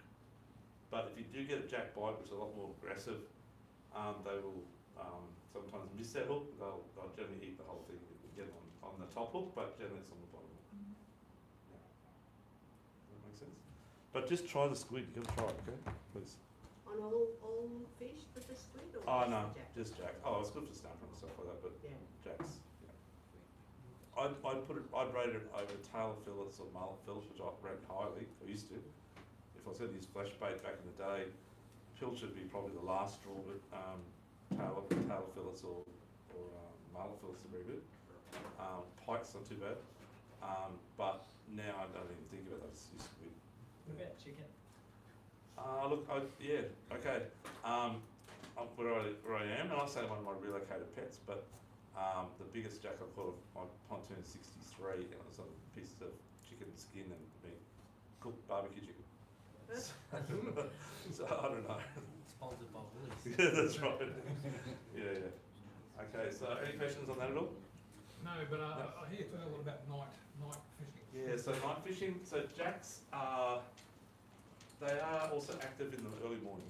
But if you do get a jack bite, which is a lot more aggressive, they will sometimes miss that hook. They'll generally eat the whole thing. You can get them on the top hook, but generally it's on the bottom hook. Yeah. Does that make sense? But just try the squid. You gotta try it, okay? Please. On all fish with the squid or Oh just no, the jack? just jack. Oh, it's good for snapper and stuff like that, but Yeah. jacks. Yeah. I'd rate it over tailor fillets or mullet fillets, which I rate highly. I used to. If I was going to use flash bait back in the day, pilch would be probably the last straw, but tailor fillets or mullet fillets are very good. Pike's not too bad, but now I don't even think about that. I just use squid. What about chicken? Look, yeah, okay. Where I am, and I say one of my relocated pets, but the biggest jack I caught on pontoon 63, and it was on pieces of chicken skin and meat, cooked barbecue chicken. So I don't know. Sponsored by Woolies. Yeah, that's right. Yeah. Okay, so any questions on that at all? No, but I hear you talking a lot about night fishing. Yeah, so night fishing, so jacks are, they are also active in the early morning.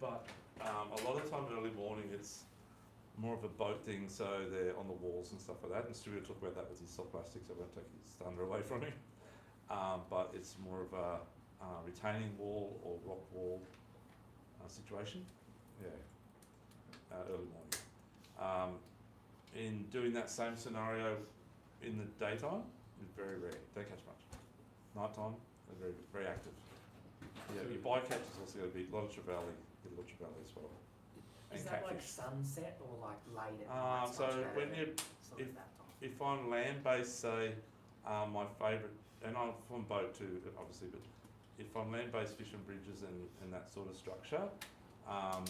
But a lot of the time early morning it's more of a boat thing, so they're on the walls and stuff like that. And Stu will talk about that with his soft plastics, I won't take his thunder away from him. But it's more of a retaining wall or rock wall situation. Yeah, early morning. In doing that same scenario in the daytime, it's very rare. Don't catch much. Nighttime, they're very active. Yeah, your bycatch is also going to be a lot of trevally, get a lot of trevally as well. Is And that like catfish. sunset or like late at night? So when you, Sort of that time. if I'm land-based, say, my favourite, and I'm from boat too, obviously, but if I'm land-based fishing bridges and that sort of structure,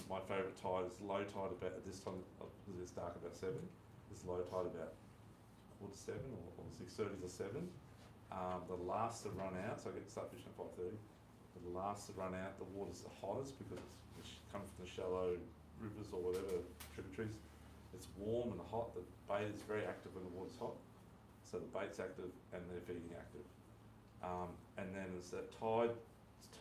my favourite tide is low tide about, at this time, because it's dark about 7, it's low tide about 4 to 7 or 6:30 to 7. The last to run out, so I get to start fishing at 5:30, the last to run out, the water's the hottest because it's coming from the shallow rivers or whatever, tributaries. It's warm and hot, the bait is very active when the water's hot, so the bait's active and they're feeding active. And then as that tide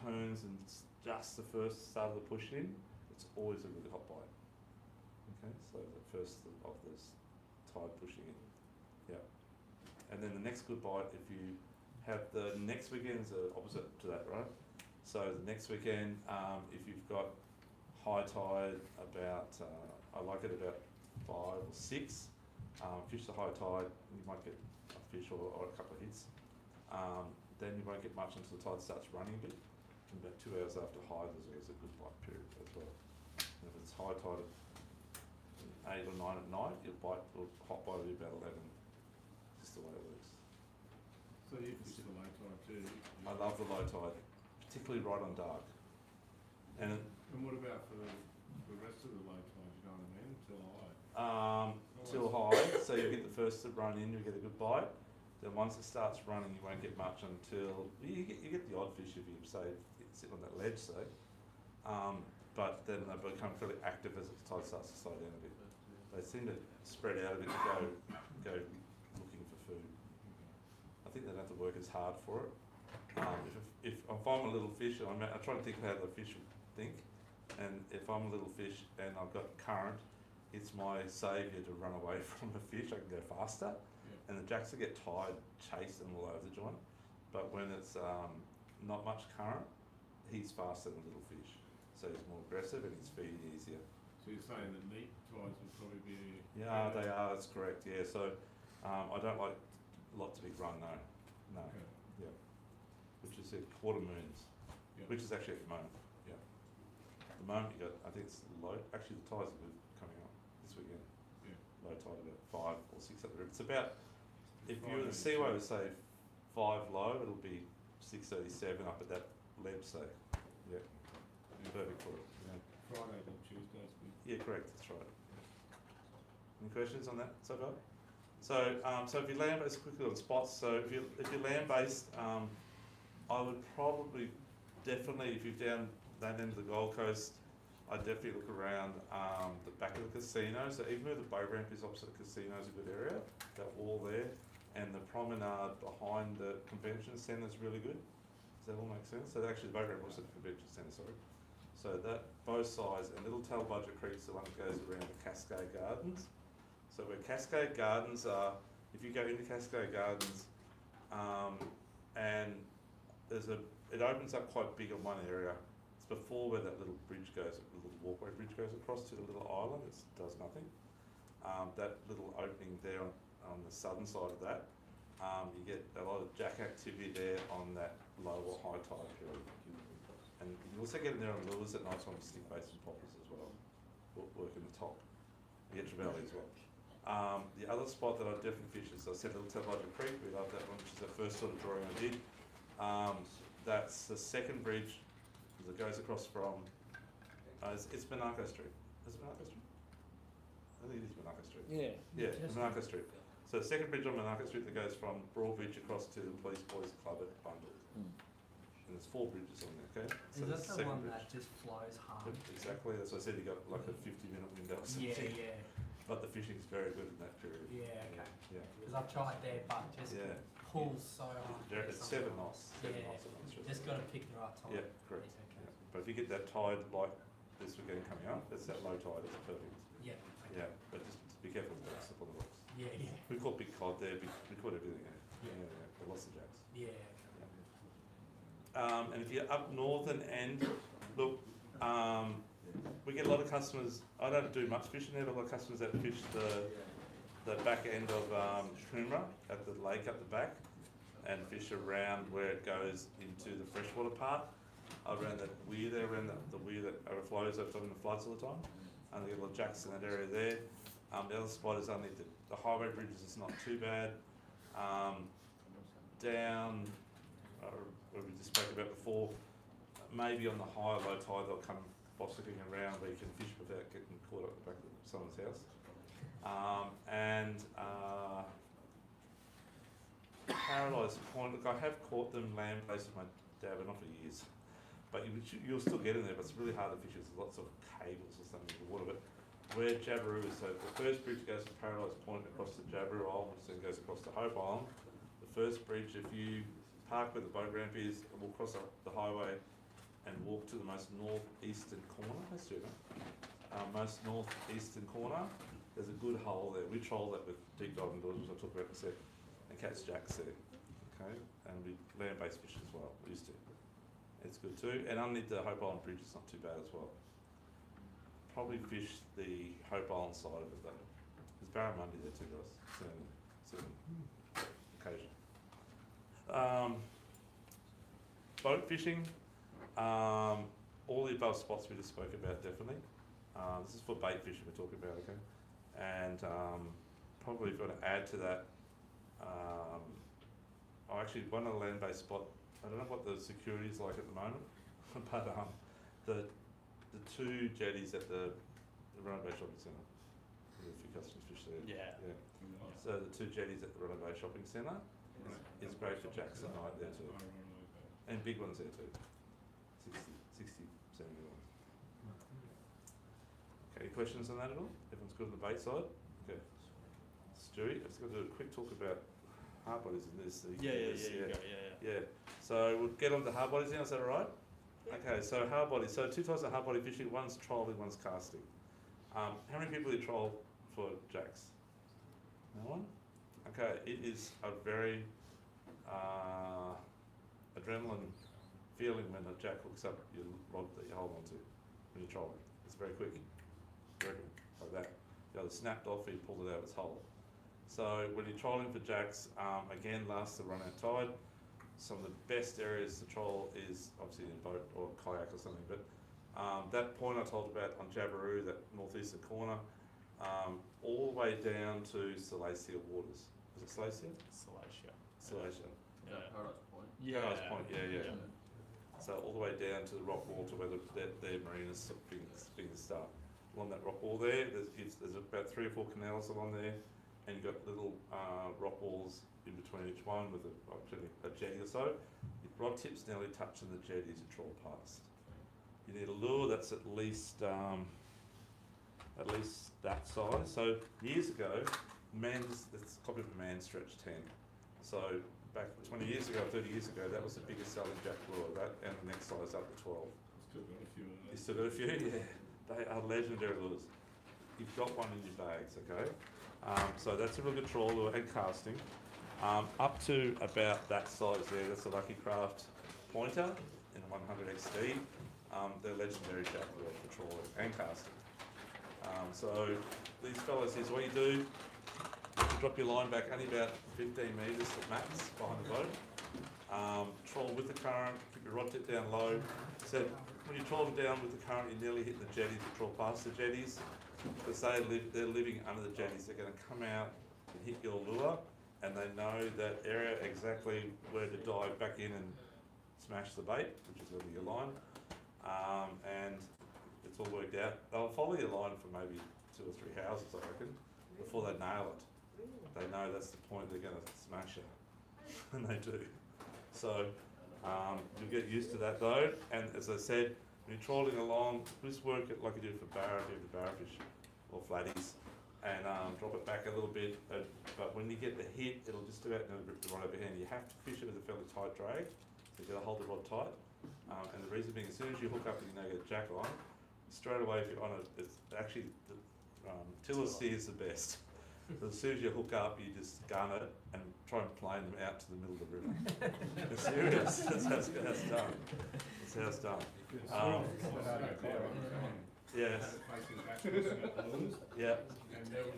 turns and it's just the first start of the push in, it's always a really hot bite. Okay, so the first of this tide pushing in, yeah. And then the next good bite, if you have the next weekend's opposite to that, right? So the next weekend, if you've got high tide about, I like it about 5 or 6, fish the high tide, you might get a fish or a couple of hits. Then you won't get much until the tide starts running a bit. And about 2 hours after high, there's always a good bite period as well. And if it's high tide at 8 or 9 at night, your bite will hot bite will be about 11. Just the way it works. So you fish the low tide too? I love the low tide, particularly right on dark. And And what about for the rest of the low tide, you know what I mean, till high? till high, so you get the first to run in, you get a good bite. Then once it starts running, you won't get much until you get the odd fish if you say sit on that ledge, say. But then they become fairly active as the tide starts to slow down a bit. They seem to spread out a bit to go looking for food. I think they don't have to work as hard for it. If I'm a little fish, I try to think of how the fish would think, and if I'm a little fish and I've got current, it's my saviour to run away from the fish. I can go faster, and the jacks will get tired, chase them all over the joint. But when it's not much current, he's faster than the little fish, so he's more aggressive and he's feeding easier. So you're saying that neat tides would probably be... Yeah, they are. That's correct. Yeah, so I don't like lots of big run. No. Okay. Yeah, which is at quarter moons, Yeah. which is actually at the moment. Yeah, at the moment you got, I think it's low. Actually, the tides are good coming up this weekend. Yeah. Low tide about 5 or 6 at the river. It's about, if you were the 5:87. seaway would say 5 low, it'll be 6:37 up at that ledge, say. Yeah, perfect for it. Yeah. Fridays and Tuesdays. Yeah, correct. That's right. Any questions on that so far? So if you land based quickly on spots, so if you're land based, I would probably definitely, if you're down that end of the Gold Coast, I'd definitely look around the back of the casino. So even though the boat ramp is opposite the casino is a good area, that wall there, and the promenade behind the convention centre is really good. Does that all make sense? So actually the boat ramp was at the convention centre, sorry. So that both sides, and Little Talbudger Creek's the one that goes around the Cascade Gardens. So where Cascade Gardens are, if you go into Cascade Gardens, and it opens up quite big on one area. It's before where that little bridge goes, the little walkway bridge goes across to the little island. It does nothing. That little opening there on the southern side of that, you get a lot of jack activity there on that low or high tide period. And you can also get in there on lures at night on stick baits and poppers as well, working the top. You get trevally as well. The other spot that I definitely fish is, I said, Little Talbudger Creek. We love that one, which is the first sort of drawing I did. That's the second bridge that goes across from, it's Monaco Street. Is it Monaco Street? I think it is Monaco Street. Yeah. Yeah, Monaco Street. So the second bridge on Monaco Street that goes from Broadbeach across to the Police Boys Club at Bundle. and there's 4 bridges on there, okay? So Is there's that the second one bridge. that just flows hard? Yep, exactly, that's why I said you got like a 50-minute window or something. Yeah, yeah, But the fishing's very good in that period. yeah, okay. Yeah. Because I've tried there, but just Yeah. pulls so hard. It's 7 knots. 7 Yeah. knots. Just got to pick the right time. Yeah, correct. Okay. Yeah. But if you get that tide like this weekend coming up, that's that low tide, it's perfect. Yeah. Yeah, but just be careful with the slip on the rocks. Yeah, yeah. We caught big cod there, we caught everything there. Yeah. But lots of jacks. Yeah. And if you're up northern end, look, we get a lot of customers, I don't do much fishing there, but a lot of customers that fish the back end of Coomera at the lake at the back and fish around where it goes into the freshwater part, around that weir there, around the weir that overflows after the floods all the time. And they get a lot of jacks in that area there. The other spot is underneath the highway bridges, it's not too bad. Down, where we just spoke about before, maybe on the high or low tide they'll come bossicking around where you can fish without getting caught up the back of someone's house. Paradise Point, look, I have caught them land-based with my dad, but not for years. But you'll still get in there, but it's really hard to fish. There's lots of cables or something in the water. But where Jabiru is, so the first bridge goes to Paradise Point across to Jabiru Island, which then goes across to Hope Island. The first bridge, if you park where the boat ramp is, and walk across the highway and walk to the most northeastern corner, that's it, most northeastern corner, there's a good hole there. We troll that with deep diving doors, which I'll talk about in a sec, and catch jacks there, okay? And we land-based fish as well, we used to. It's good too, and underneath the Hope Island bridge, it's not too bad as well. Probably fish the Hope Island side of it though. There's barramundi there too, guys, certain occasion. Boat fishing, all the above spots we just spoke about definitely. This is for bait fishing we're talking about, okay? And probably got to add to that, actually one other land-based spot, I don't know what the security is like at the moment, but the 2 jetties at the Runaway Bay Shopping Centre, there's a few customers fish there. Yeah. So the 2 jetties at the Runaway Bay Shopping Centre is great for jacks at night there too. And big ones there too. 60, 70 ones. Okay, any questions on that at all? Everyone's good on the bait side? Okay. Stewie, let's go do a quick talk about hard bodies in this. Yeah. So we'll get on to hard bodies now, is that alright? Okay, so hard bodies. So 2 types of hard body fishing, one's trolling, one's casting. How many people do you troll for jacks? No one? Okay, it is a very adrenaline feeling when a jack hooks up your rod that you hold onto when you're trolling. It's very quick. Very quick, like that. You either snapped off or you pulled it out of its hole. So when you're trolling for jacks, again, last the run out tide. Some of the best areas to troll is obviously in a boat or a kayak or something, but that point I told about on Jabiru, that northeastern corner, all the way down to Salacia waters. Was it Salacia? Salacia. Paradise Point. Paradise Point, yeah. So all the way down to the rock wall to where their marinas being the start. Along that rock wall there, there's about 3 or 4 canals along there, and you've got little rock walls in between each one with a jetty or so. Your rod tip's nearly touching the jetty as you troll past. You need a lure that's at least that size. So years ago, it's a copy of a man stretch 10. So back 20 years ago, 30 years ago, that was the biggest selling jack lure. That and the next size up to 12. Still got a few in there. You still got a few? Yeah. They are legendary lures. You've got one in your bags, okay? So that's a real good trawl lure and casting. Up to about that size there, that's a Lucky Craft pointer in a 100 XD. They're legendary jack lure for trawling and casting. So these fellas, here's what you do. You drop your line back only about 15 metres at max behind the boat. Trawl with the current, keep your rod tip down low. So when you trawl them down with the current, you're nearly hitting the jetties to trawl past the jetties. Because they're living under the jetties. They're going to come out and hit your lure, and they know that area exactly where to dive back in and smash the bait, which is over your line. And it's all worked out. They'll follow your line for maybe 2 or 3 houses, I reckon, before they nail it. They know that's the point they're going to smash it, and they do. So You'll get used to that though, and as I said, when you're trawling along, just work it like you do for barrafish or flatties, and drop it back a little bit. But when you get the hit, it'll just do out and rip the rod overhand. You have to fish it with a fairly tight drag, so you've got to hold the rod tight. And the reason being, as soon as you hook up and you now get a jack on, straight away if you're on it, it's actually the tiller sea is the best. As soon as you hook up, you just gun it and try and plane them out to the middle of the river. It's serious. That's how it's done. That's how it's done. Yes. Facing back at the lures, Yeah. and there was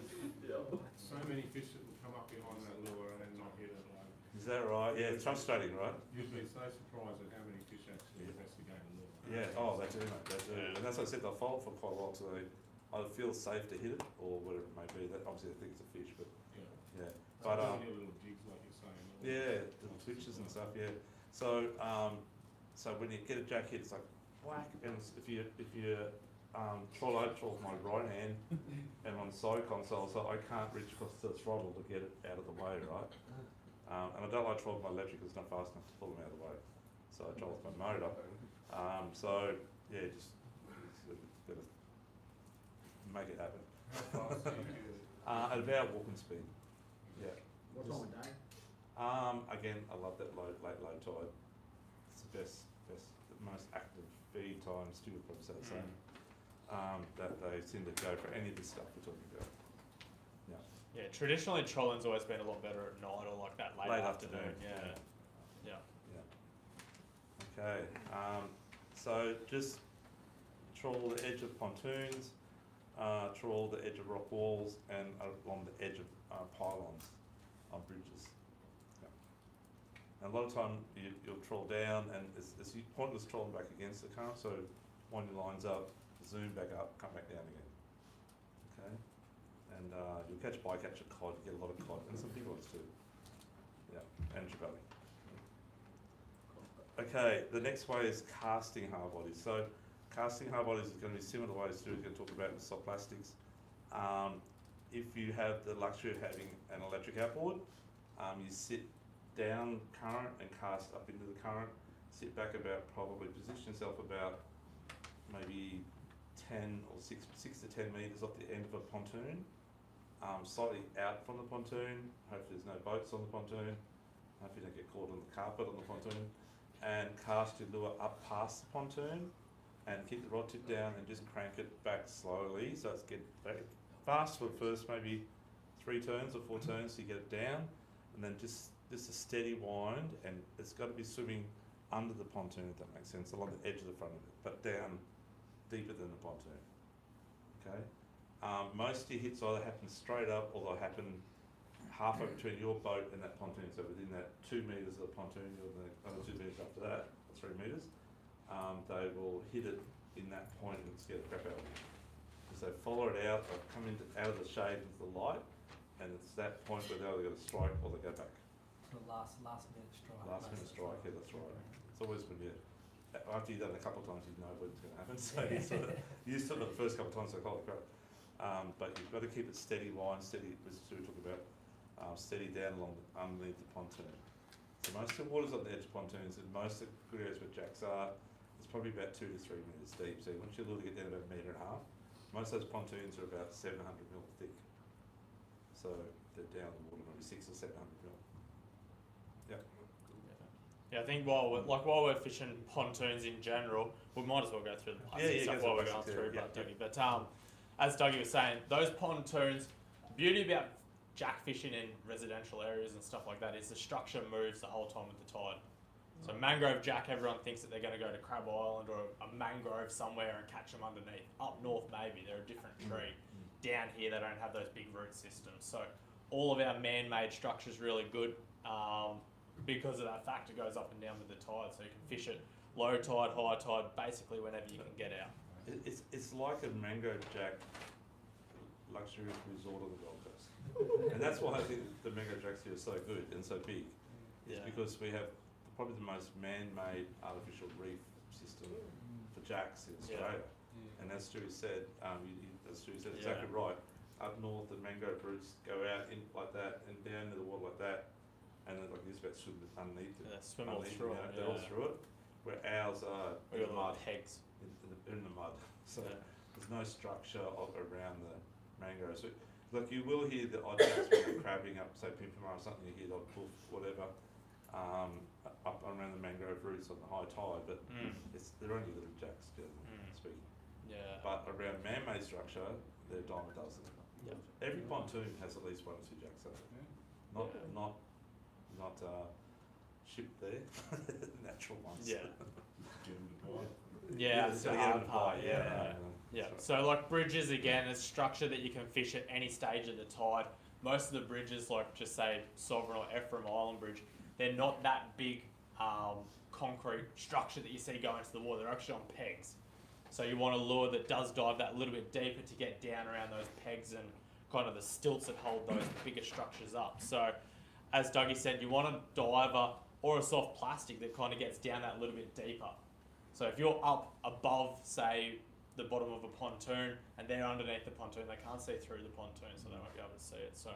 so many fish that would come up behind that lure and not hit it. Like, Is that right? Yeah, it's frustrating, right? you'd be so surprised at how many fish actually investigate a lure. Yeah. Oh, they do, mate. They do. And that's what I said. They'll follow it for quite a while, so they either feel safe to hit it or whatever it may be. That obviously they think it's a fish, but Yeah. yeah. But Little jigs like you're saying. yeah, little twitches and stuff. Yeah. So so when you get a jack hit, it's like whack. And if you I trawl with my right hand and on the side console, so I can't reach across the throttle to get it out of the way, right? And I don't like trolling with my electric because it's not fast enough to pull them out of the way. So I troll with my motor. So yeah, just gotta make it happen. How fast do you do it? At about walking speed. Yeah. What time of day? Again, I love that late low tide. It's the best, the most active feed time. Stu would probably say the same. That they seem to go for any of this stuff we're talking about. Yeah, traditionally trolling's always been a lot better at night or like that late afternoon. Yeah. Okay. So just trawl the edge of pontoons, trawl the edge of rock walls, and along the edge of pylons on bridges. Yeah. And a lot of time you'll trawl down, and it's pointless trolling back against the current. So wind your lines up, zoom back up, come back down again. Okay. And you'll catch bycatch at cod, you get a lot of cod, and some big ones too. Yeah, and trevally. Okay, the next way is casting hard bodies. So casting hard bodies is going to be similar to the way Stuart's going to talk about with soft plastics. If you have the luxury of having an electric outboard, you sit down current and cast up into the current, sit back about, probably position yourself about maybe 10 or 6 to 10 metres off the end of a pontoon, slightly out from the pontoon. Hopefully there's no boats on the pontoon. Hopefully you don't get caught on the carpet on the pontoon. And cast your lure up past the pontoon and keep the rod tip down and just crank it back slowly. So it's get back fast for the first maybe 3 turns or 4 turns so you get it down, and then just a steady wind, and it's got to be swimming under the pontoon, if that makes sense, along the edge of the front of it, but down deeper than the pontoon. Okay. Most of your hits either happen straight up or they'll happen halfway between your boat and that pontoon. So within that 2 metres of the pontoon, you're the other 2 metres after that, or 3 metres, they will hit it in that point and scare the crap out of you. So follow it out, they'll come out of the shade into the light, and it's that point where they're either going to strike or they go back. The last minute strike. Last minute strike, yeah, that's right. It's always when you, after you've done it a couple of times, you know when it's going to happen. So you sort of used to it the first couple of times, like holy crap. But you've got to keep it steady, wind steady, as we talk about, steady down along underneath the pontoon. So most of the water's on the edge of pontoons, and most of the good areas where jacks are, it's probably about 2 to 3 metres deep. So once you lure to get down about 1.5 metres, most of those pontoons are about 700 mil thick. So they're down in the water, maybe 600 or 700 mil. Yeah, I think while we're fishing pontoons in general, we might as well go through the basic stuff while we're going through. Dougie. But as Dougie was saying, those pontoons, beauty about jack fishing in residential areas and stuff like that is the structure moves the whole time with the tide. So mangrove jack, everyone thinks that they're going to go to Crab Island or a mangrove somewhere and catch them underneath. Up north maybe, they're a different tree. Down here they don't have those big root systems. So all of our man-made structure is really good. Because of that fact, it goes up and down with the tide, so you can fish it low tide, high tide, basically whenever you can get out. It's like a mangrove jack luxurious resort on the Gold Coast. And that's why I think the mangrove jacks here are so good and so big. It's because we have probably the most man-made artificial reef system for jacks in Australia. And as Stewie said, exactly right. Up north, the mangrove roots go out in like that and down to the water like that. and then like this about swimming underneath it. Yeah, swim all underneath, through you know, it. they're all through it. Where ours are We in got the little mud. pegs. In the mud. So Yeah. there's no structure around the mangrove. So, like you will hear the odd jacks when they're crabbing up, say Pimpamar or something. You hear the odd poof, whatever, up around the mangrove roots on the high tide. But they're only little jacks, generally speaking. Yeah. But around man-made structure, they're a dime a dozen. Yeah. Every pontoon has at least 1 or 2 jacks on it. Not shipped there, natural ones. Yeah. Give them the bite. Yeah, that's so the you get hard them to part. bite, Yeah. Yeah. So like bridges again, it's structure that you can fish at any stage of the tide. Most of the bridges, like just say Sovereign or Ephraim Island Bridge, they're not that big concrete structure that you see go into the water. They're actually on pegs. So you want a lure that does dive that little bit deeper to get down around those pegs and kind of the stilts that hold those bigger structures up. So as Dougie said, you want a diver or a soft plastic that kind of gets down that little bit deeper. So if you're up above, say, the bottom of a pontoon and they're underneath the pontoon, they can't see through the pontoon, so they won't be able to see it. So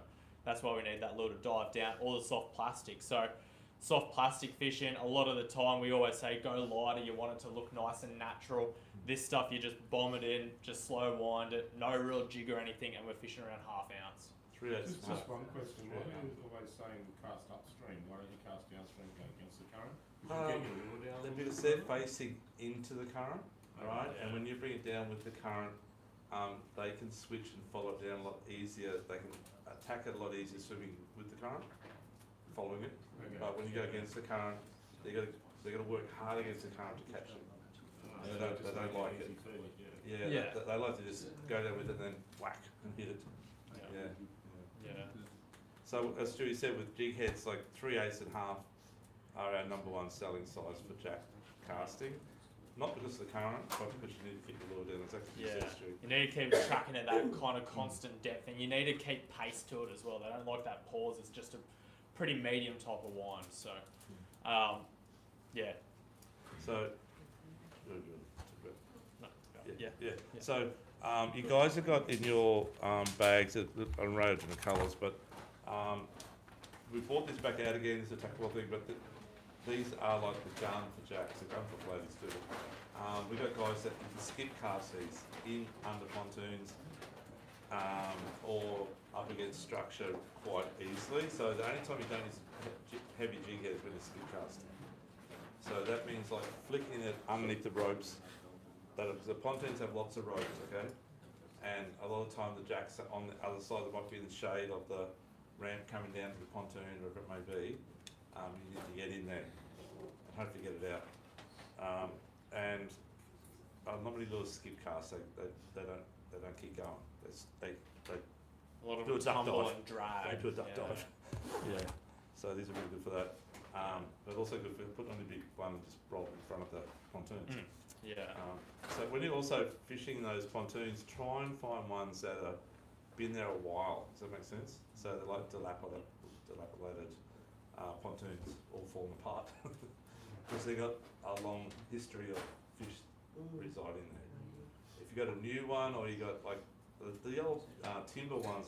that's why we need that lure to dive down, or the soft plastic. So soft plastic fishing, a lot of the time we always say go lighter, you want it to look nice and natural. This stuff you just bomb it in, just slow wind it, no real jig or anything, and we're fishing around ½ ounce. 3/8 Just one question. Why are you always saying cast upstream? Why don't you cast downstream, go against the current? You can get your lure down. Because they're facing into the current, right? Yeah. And when you bring it down with the current, they can switch and follow it down a lot easier. They can attack it a lot easier swimming with the current, following it. Okay. But when you go against the current, they got to work hard against the current to catch it. So They don't just make like it. easy feed, yeah. Yeah, Yeah. They like to just go there with it and then whack and hit it. Yeah. Yeah. Yeah. So as Stewie said, with jig heads, like 3/8 and ½ are our #1 selling size for jack casting. Not because of the current, but because you need to keep the lure down. Exactly what you Yeah. said, Stewie. You need to keep tracking at that kind of constant depth, and you need to keep pace to it as well. They don't like that pause. It's just a pretty medium type of wind. So, yeah. So, No, yeah. Yeah. So, you guys have got in your bags, unrated in the colours, but we brought this back out again. It's a tactical thing, but these are like the gun for jacks, the gun for ladies too. We've got guys that can skip cast these in under pontoons or up against structure quite easily. So the only time you don't use heavy jig head is when it's skip cast. So that means like flicking it underneath the ropes. The pontoons have lots of ropes, okay? And a lot of the time the jacks are on the other side, they might be in the shade of the ramp coming down to the pontoon or whatever it may be. You need to get in there and hopefully get it out. And normally do a skip cast, they don't keep going. They A lot of do a them duck tumble dive. and drag. They do a duck yeah. dive. Yeah. So these are really good for that. But also good for putting on a big one and just roll in front of the pontoons. Yeah. So when you're also fishing those pontoons, try and find ones that have been there a while. Does that make sense? So they're like dilapidated pontoons, all falling apart because they got a long history of fish residing there. If you got a new one, or you got like the old timber ones,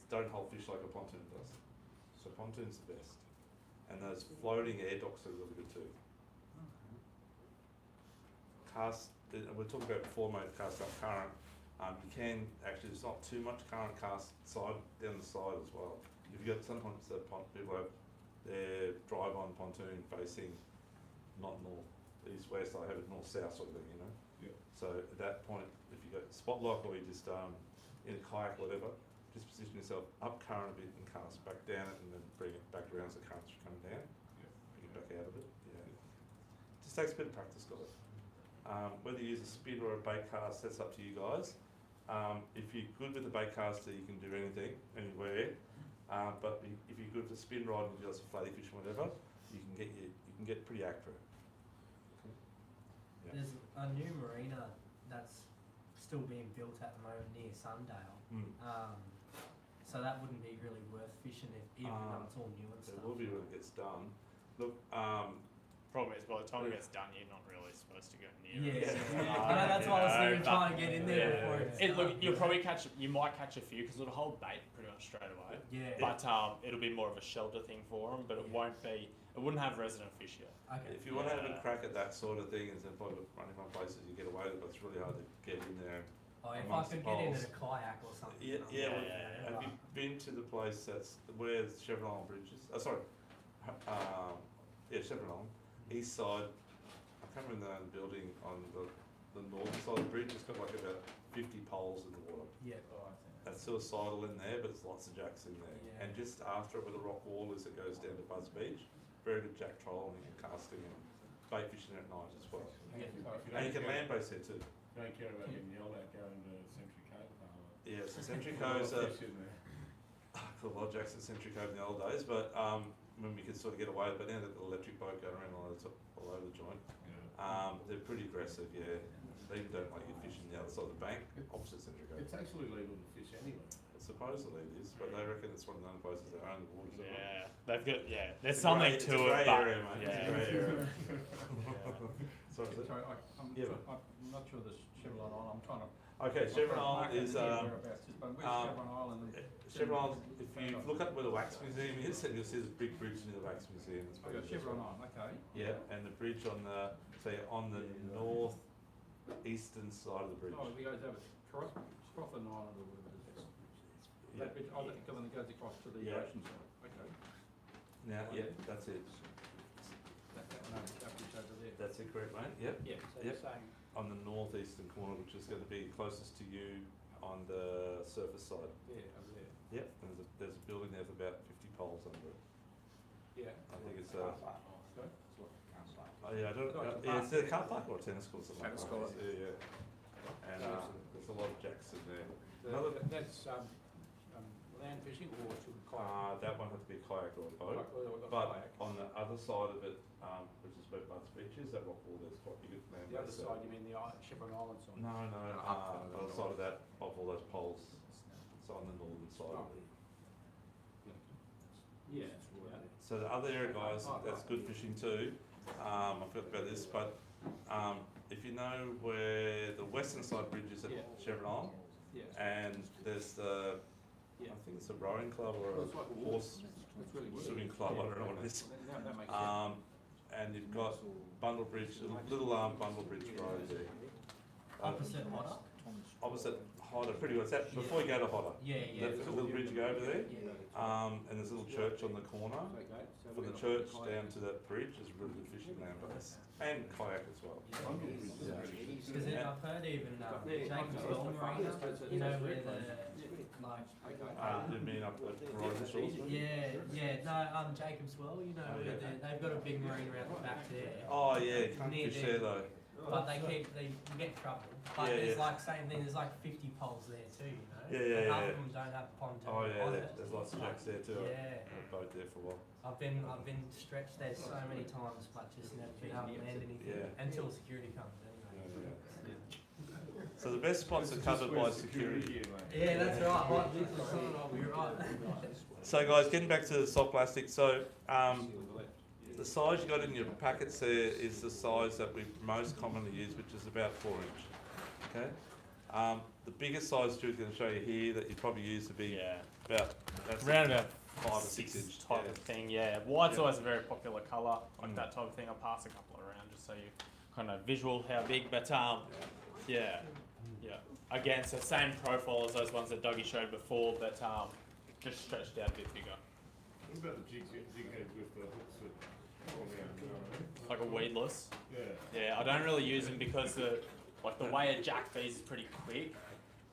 don't hold fish like a pontoon does. So pontoon's the best, and those floating air docks are really good too. We're talking about before, mate, cast up current. You can actually, there's not too much current cast down the side as well. If you got sometimes people have their drive-on pontoon facing not north, east, west, I have it north, south sort of thing, you know. Yeah. So at that point, if you got spot lock or you just in a kayak or whatever, just position yourself up current a bit and cast back down it, and then bring it back around so the current's coming down. Yeah. Bring it back out of it. Yeah. Just takes a bit of practice, guys. Whether you use a spin or a bait cast, that's up to you guys. If you're good with the bait caster, you can do anything, anywhere. But if you're good with the spin rod and you do some flatty fish or whatever, you can get pretty accurate. Okay. Yeah. There's a new marina that's still being built at the moment near Sundale. So that wouldn't be really worth fishing if even though it's all new and It stuff. will be when it gets done. Look, Problem is, by the time it gets done, you're not really supposed to go near Yeah, it. I know, that's why I was thinking, trying to get in there before it's Look, you'll probably you might catch a few because it'll hold bait pretty much straight away. Yeah. But it'll be more of a shelter thing for them. But it wouldn't have resident fish yet. Okay. If you want to have a crack at that sort of thing, it's like running on places you get away with, but it's really hard to get in there. Oh, if I amongst could the get in poles. a kayak or something. Have you been to the place that's where Chevron Island Bridge is? Chevron Island, east side. I can't remember the name of the building on the northern side of the bridge. It's got like about 50 poles in the water. Yeah. That's suicidal in there, but there's lots of jacks in there. Yeah. And just after it, where the rock wall is, it goes down to Buzz Beach. Very good jack trolling and casting and bait fishing at night as well. And you can land base there too. You don't care about getting yelled at going to Century Cove, Yeah, so Century Cove's I caught a lot of jacks at Century Cove in the old days, but when we could sort of get away, but now that the electric boat going around all over the joint, they're pretty aggressive, yeah. They even don't like you fishing the other side of the bank, opposite Century Cove. It's actually legal to fish anyway. Supposedly it is, but they reckon it's one of the only places that own the waters. Yeah, they've got there's It's a something grey- to it's a it, grey but area, mate. It's a grey area. Sorry, is it? Sorry, Yeah, I'm not sure the Chevron Island, I'm trying to. Okay, Chevron Island is Whereabouts, just, but where's Chevron Island? Chevron Island. If you look up where the Wax Museum is, and you'll see there's a big bridge near the Wax Museum. It's Okay, Chevron Island, okay. Yeah, and the bridge on the north eastern side of the bridge. Oh, it goes over Scotland Island or whatever it is. That bridge, oh, that's the one that goes across to the Yeah. ocean side, okay. Now, yeah, that's it. That bridge over there. That's it, correct, mate? Yep. Yeah, so Yep. On the northeastern corner, which is going to be closest to you on the surface side. Yeah, over there. Yep. There's a building there with about 50 poles under it. Yeah. I think it's Sorry? oh yeah, I don't. It's a car park or a tennis court, something like Tennis that. court. Yeah, yeah. And there's a lot of jacks in there. That's land fishing or should we kayak? That one had to be a kayak or a boat. But on the other side of it, which is where Bud's Beach is, that rock wall, there's quite a good land The other base there. side, you mean the Chevron Island side? No, the other side of that, of all those poles. It's on the northern side of it. Yeah. So the other area, guys, that's good fishing too. I forgot about this, but if you know where the western side bridge is at Yeah. Chevron Island, Yeah. and there's the, I think it's a rowing club or Well, it's like a a horse It's really weird. swimming club, I don't know what it is. That makes sense. And you've got Bundle Bridge, little Bundle Bridge Road there. Opposite Hodder? Opposite Hodder, pretty well. It's that before you go to Hodder. Yeah. That's the little bridge you go over there. Yeah. And there's a little church on the corner. Okay, so From the we're church gonna- down to that bridge is a really good fishing land base. And kayak as well. Because I've heard even Jacob's Well Marina, you know, where the, like, You mean up at Horizon Shores? no, Jacob's Well, you know, Oh, where yeah. they've got a big marina out the back there. Oh yeah, can't Near fish there. there though. But you get in trouble. But Yeah, there's yeah. like same thing, there's like 50 poles there too, you know. Yeah, And half yeah. of them don't have a pontoon Oh yeah, on there- it. there's lots of jacks there too. Yeah. I've boat there for a while. I've been stretched there so many times, but just never been able to land anything Yeah. until security comes Yeah, anyway. yeah. So the best spots are covered by security. Yeah, that's right. What this is something I'll be right. So guys, getting back to the soft plastic, so the size you got in your packets there is the size that we most commonly use, which is about 4 inch. Okay. The biggest size Stuart's going to show you here that you probably use to be about that's around about 5 or 6 inch type of thing. Yeah, white's Yeah. always a very popular colour, like Mm. that type of thing. I'll pass a couple around just so you kind of visual how big, but yeah. Again, it's the same profile as those ones that Dougie showed before, but just stretched out a bit bigger, What about the jig heads with the hooks that fall down, you know what I mean? like a weedless. Yeah. Yeah, I don't really use them because the way a jack feeds is pretty quick,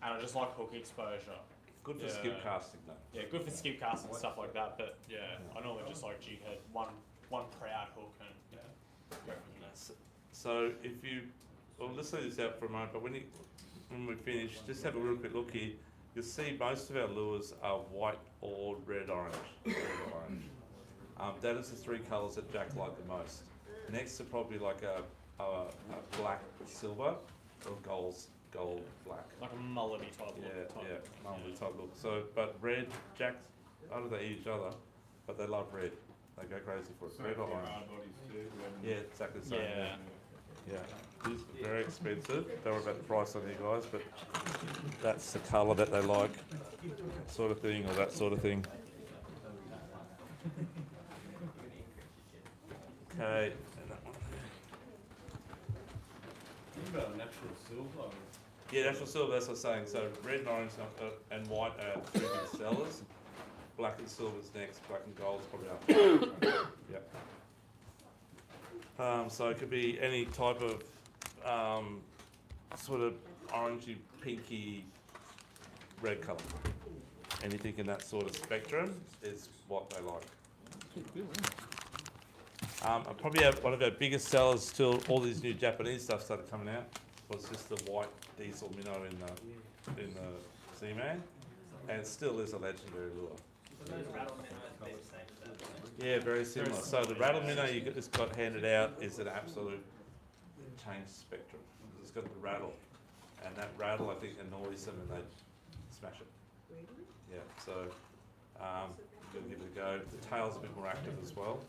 and I just like hook exposure. Good for Yeah. skip casting though. Yeah, good for skip casts and stuff like that. But yeah, I normally just like jig head, one proud hook, and go from there. So if you, well, let's leave this out for a moment, but when we finish, just have a real quick look here. You'll see most of our lures are white or red-orange. That is the 3 colours that Jack like the most. Next are probably like a black silver or gold black. Like a mullety type Yeah, look. multi type look. So, but red, Jacks, I don't know they eat each other, but they love red. They go crazy for it. So Red for orange. hard bodies too, Yeah, exactly the same. Yeah. Yeah. These are very expensive. Don't worry about the price on you guys, but that's the colour that they like, sort of thing, or that sort of thing. Okay, and that one. What about natural silver? Yeah, natural silver, that's what I was saying. So red and orange and white are three big sellers. Black and silver's next. Black and gold's probably after. Yep. So it could be any type of sort of orangey, pinky, red colour. Anything in that sort of spectrum is what they like. Probably one of our biggest sellers still, all these new Japanese stuff started coming out, was just the white diesel minnow in the Seaman, and it still is a legendary lure. So those rattle minnows be the same as that, Yeah, very similar. So the rattle minnow you just got handed out is an absolute change spectrum. It's got the rattle, and that rattle I think annoys them and they smash it. Really? Yeah, so gotta give it a go. The tail's a bit more active as well.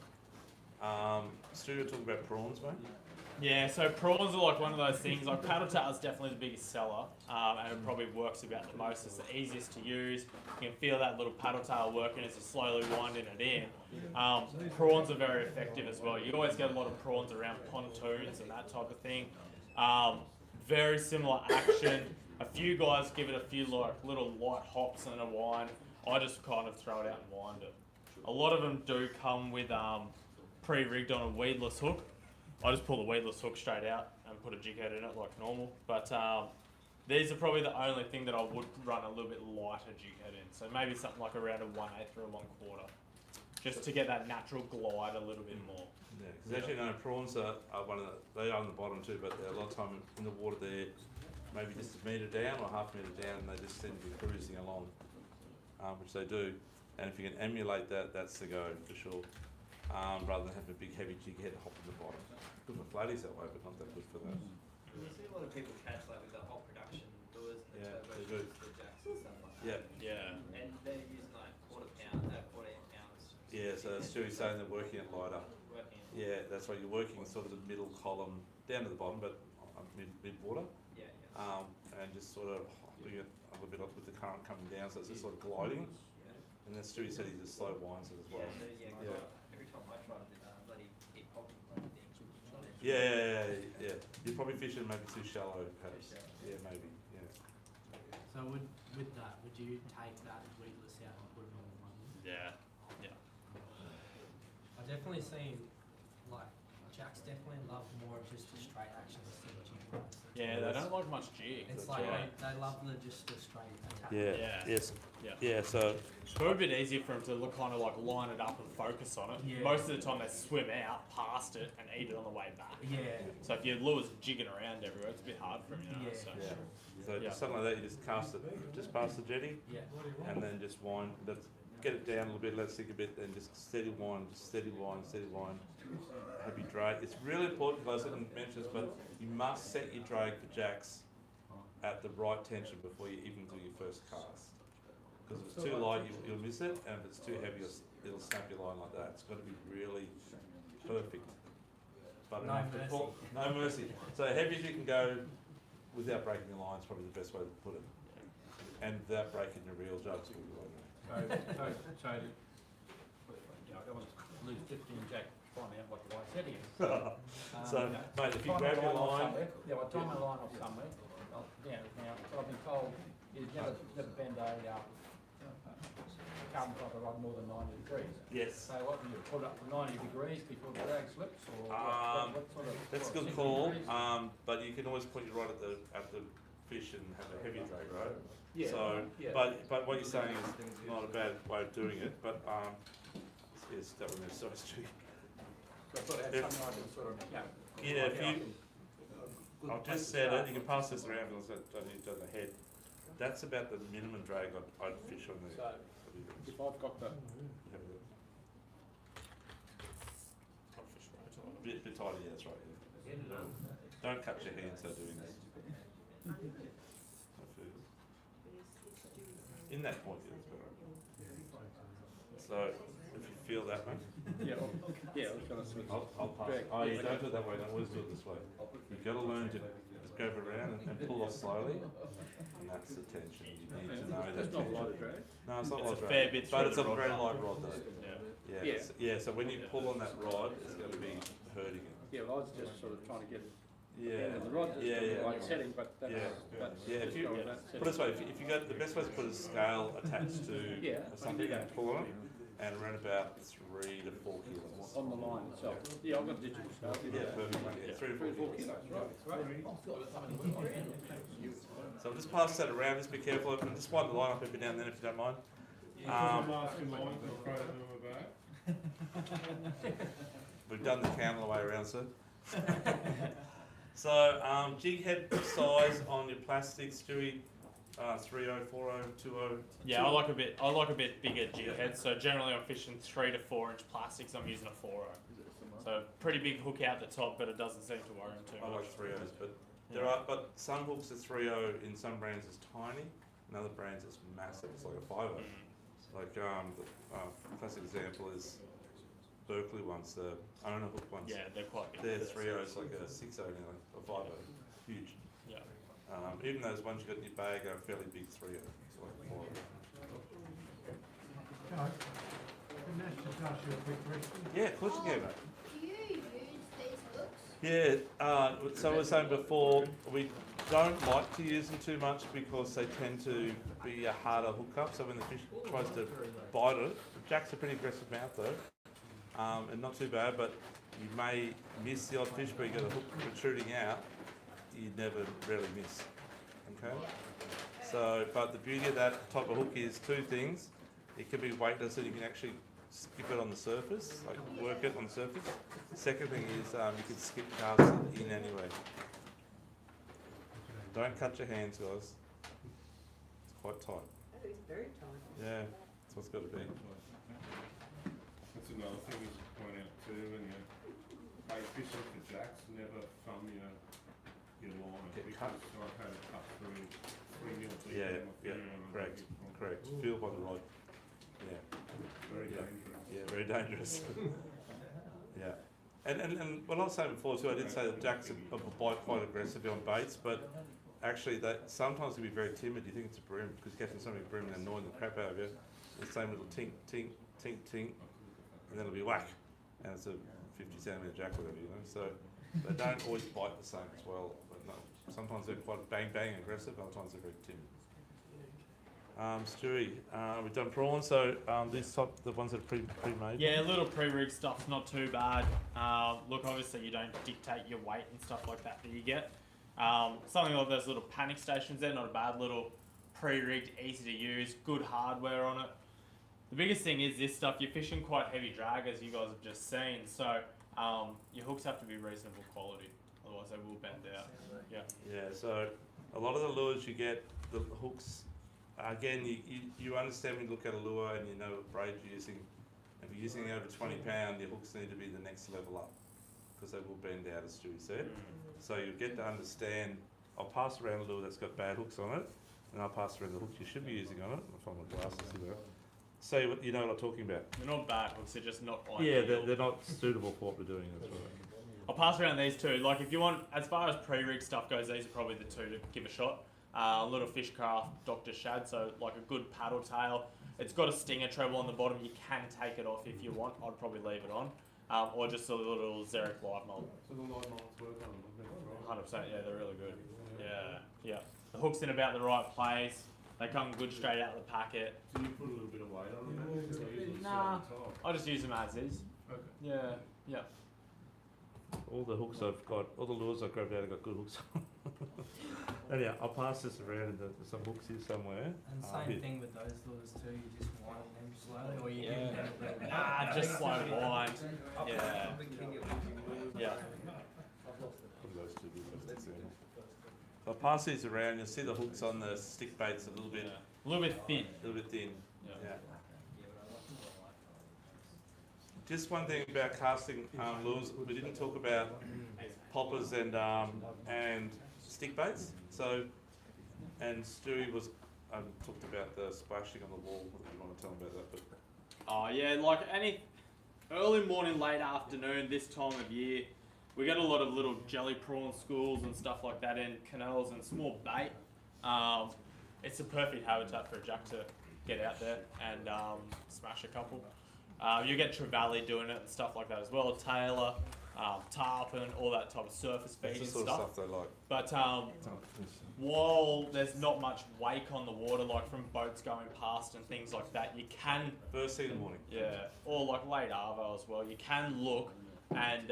Stu, you're talking about prawns, mate? Yeah, so prawns are like one of those things. Like paddle tail is definitely the biggest seller, and it probably works about the most. It's the easiest to use. You can feel that little paddle tail working as you're slowly winding it in. Prawns are very effective as well. You always get a lot of prawns around pontoons and that type of thing. Very similar action. A few guys give it a few like little light hops and a wind. I just kind of throw it out and wind it. A lot of them do come with pre-rigged on a weedless hook. I just pull the weedless hook straight out and put a jig head in it like normal. But these are probably the only thing that I would run a little bit lighter jig head in. So maybe something like around a 1/8 or a 1/4, just to get that natural glide a little bit more. Yeah, because actually, no, prawns are one of they are on the bottom too, but they're a lot of time in the water they're maybe just a metre down or half metre down, and they just seem to be cruising along, which they do. And if you can emulate that, that's the go for sure. Rather than having a big heavy jig head hop in the bottom. Good for flatties that way, but not that good for that. You see a lot of people catch like with the hot production lures and the Yeah, turbo they do. shoots, the jacks and stuff like that. Yeah, Yeah. And they're using like 1/4 pounds. yeah. So Stewie's saying they're working it lighter. Working. Yeah, that's why you're working sort of the middle column down to the bottom, but mid water, Yeah, yeah. and just sort of hopping it a little bit up with the current coming down, so it's just sort of gliding. And then Stewie said he just slow winds it as well. Yeah. Every time I try to do that, bloody keep popping bloody things. Yeah. You're probably fishing maybe too shallow, perhaps. Yeah, maybe. Yeah. So with that, would you take that weedless out and put it on the one? Yeah. I've definitely seen, like, Jacks definitely love more of just a straight action instead of jig lines. Yeah, they don't like much jig. It's like Yeah. they love just the straight attack. Yeah. Yes. Yeah. Yeah. So. It's probably a bit easier for them to look, kind of like line it up and focus on it. Yeah. Most of the time they swim out past it and eat it on the way back. Yeah. So if your lure's jigging around everywhere, it's a bit hard for them, you know. Yeah. So. Yeah. So Yeah. something like that, you just cast it just past the jetty, Yeah. and then just wind. Let's get it down a little bit. Let's sink a bit, then just steady wind, steady wind, steady wind. Heavy drag. It's really important, guys. I didn't mention this, but you must set your drag for jacks at the right tension before you even do your first cast. Because if it's too light, you'll miss it, and if it's too heavy, it'll snap your line like that. It's got to be really perfect. But No enough to mercy. pull. No mercy. So heavy as you can go without breaking the line is probably the best way to put it. And without breaking your reel jugs. So, you know, I don't want to lose 15 jack finding out what the right setting is. So, mate, if you Time grab my your off line, somewhere, yeah, I tie my line off somewhere. Now, what I've been told is never bend a carbon fibre rod more than 90 degrees. yes. So what, you put it up to 90 degrees before the drag slips, or what sort of? That's a good 60 call, degrees? but you can always put your rod at the fish and have a heavy drag, right? Yeah, So, yeah. but what you're saying is not a bad way of doing it, but yes, that one is so stupid. So I thought I had something I could sort of, you know. Yeah, if work out. I've just said it, you can pass this around because I need to the head. That's about the minimum drag I'd fish on the. So, if I've got the, Bit tighter, yeah, that's right, yeah. Don't cut your hands though doing this. In that point, yeah, that's better. So, if you feel that, mate. Yeah, I was gonna switch. I'll pass. Oh, you don't do it that way. Don't always do it this way. You've got to learn to go around and pull off slowly, and that's the tension. You need to know that. That's not a lot tension. of drag. No, it's not It's a light fair rod, bit but through it's the a rod, very though. light rod though. Yeah. Yeah. So when you pull on that rod, it's going to be hurting it. Yeah, well, I was just sort of trying to get it. Yeah. The rod is Yeah, the yeah. right setting, but that's, Yeah, if you go with that put it this way, if you go, the best way is to put a scale attached to Yeah, something I can do and that. pull on it, and around about 3 to 4 kilos. on the line itself. Yeah, I've got digital stuff. Yeah, perfect. Yeah, 3 to 4 4 kilos. kilos, right. So just pass that around. Just be careful. And just wind the line up every now and then if you don't mind. Because I'm asking mine, I'm afraid of them about. We've done the count all the way around, sir. So jig head size on your plastics, Stewie, 3.0, 4.0, 2.0. Yeah, I like a bit bigger jig heads. So generally I'm fishing 3 to 4 inch plastics. I'm using a 4.0. So pretty big hook out the top, but it doesn't seem to worry them too I much. like 3.0s, but some hooks are 3.0 in some brands is tiny, in other brands it's massive. It's like a 5.0. Like the classic example is Berkeley ones, the owner hook ones. Yeah, they're quite big. They're 3.0s, like a 6.0 nearly, or 5.0, huge. Yeah. Even those ones you got in your bag are fairly big 3.0, it's like 4.0. Doug, can I just ask you a quick question? Yeah, of course you can. Do you use these hooks? Yeah, so I was saying before, we don't like to use them too much because they tend to be a harder hookup. So when the fish tries to bite it, Jack's a pretty aggressive mouth though, and not too bad, but you may miss the odd fish where you got a hook protruding out, you never really miss, okay? So, but the beauty of that type of hook is two things. It can be weightless and you can actually skip it on the surface, like work it on the surface. Second thing is you can skip casts it in anyway. Don't cut your hands, guys. It's quite tight. That is very tight. Yeah, that's what it's got to be. That's another thing you should point out too, when you're bait fishing for jacks, never thumb your line, Get because cut. I've had it cut through 3 mil deep. Yeah, on my yeah, finger and I correct, get from- correct. Feel by the rod. Yeah, Very Yeah. dangerous. yeah, very dangerous. Yeah. And what I was saying before too, I did say that jacks are quite aggressively on baits, but actually that sometimes can be very timid. You think it's a bream because you catch something bream and annoying the crap out of you. The same little tink, tink, tink, tink, and then it'll be whack, and it's a 50 centimetre jack or whatever, you know. So they don't always bite the same as well. But no, sometimes they're quite bang bang aggressive. Other times they're very timid. Stewie, we've done prawns, so these type, the ones that are pre-made. Yeah, little pre-rig stuff's not too bad. Look, obviously you don't dictate your weight and stuff like that you get. Something like those little panic stations, they're not a bad little pre-rigged, easy to use, good hardware on it. The biggest thing is this stuff, you're fishing quite heavy drag as you guys have just seen, so your hooks have to be reasonable quality, otherwise they will bend out. Yeah. Yeah, so a lot of the lures you get, the hooks, again, you understand when you look at a lure and you know what braid you're using. If you're using over 20 pound, your hooks need to be the next level up because they will bend out, as Stewie said. So you get to understand, I'll pass around a lure that's got bad hooks on it, and I'll pass around the hooks you should be using on it. I'll find my glasses here. So you know what I'm talking about. They're not bad hooks, they're just not Yeah, ideal. they're not suitable for what we're doing, that's right. I'll pass around these two. Like if you want, as far as pre-rig stuff goes, these are probably the two to give a shot. Little Fishcraft Dr. Shad, so like a good paddle tail. It's got a stinger treble on the bottom. You can take it off if you want. I'd probably leave it on. Or just a little Xeric live mold. So the light molds work on them, 100%, yeah, they're really good. Yeah, yeah. The hook's in about the right place. They come good straight out of the packet. Do you put a little bit of weight on them? Because I usually sit Nah. on the top. I'll just use them as is. Okay. Yeah, yeah. All the hooks I've got, all the lures I've grabbed out have got good hooks on. Anyhow, I'll pass this around and there's some hooks here somewhere. And Here. same thing with those lures too, you just wind them slowly or you Yeah. give them a little Just slow wind. Yeah. Yeah. Put those two good ones in. So I'll pass these around, you'll see the hooks on the stick baits a little bit, A little bit thin. thin. Yeah. Yeah. Just one thing about casting lures, we didn't talk about poppers and stick baits. So, and Stewie was talked about the splashing on the wall. If you want to tell him about that, but Oh yeah, like any. early morning, late afternoon, this time of year, we get a lot of little jelly prawn schools and stuff like that in canals and small bait. It's a perfect habitat for a jack to get out there and smash a couple. You get trevally doing it and stuff like that as well. Tailor, tarpon, all that type of surface That's feeding the sort stuff. of stuff they like. But while there's not much wake on the water, like from boats going past and things like that, you can, First thing in the morning. yeah, or like late arvo as well, you can look and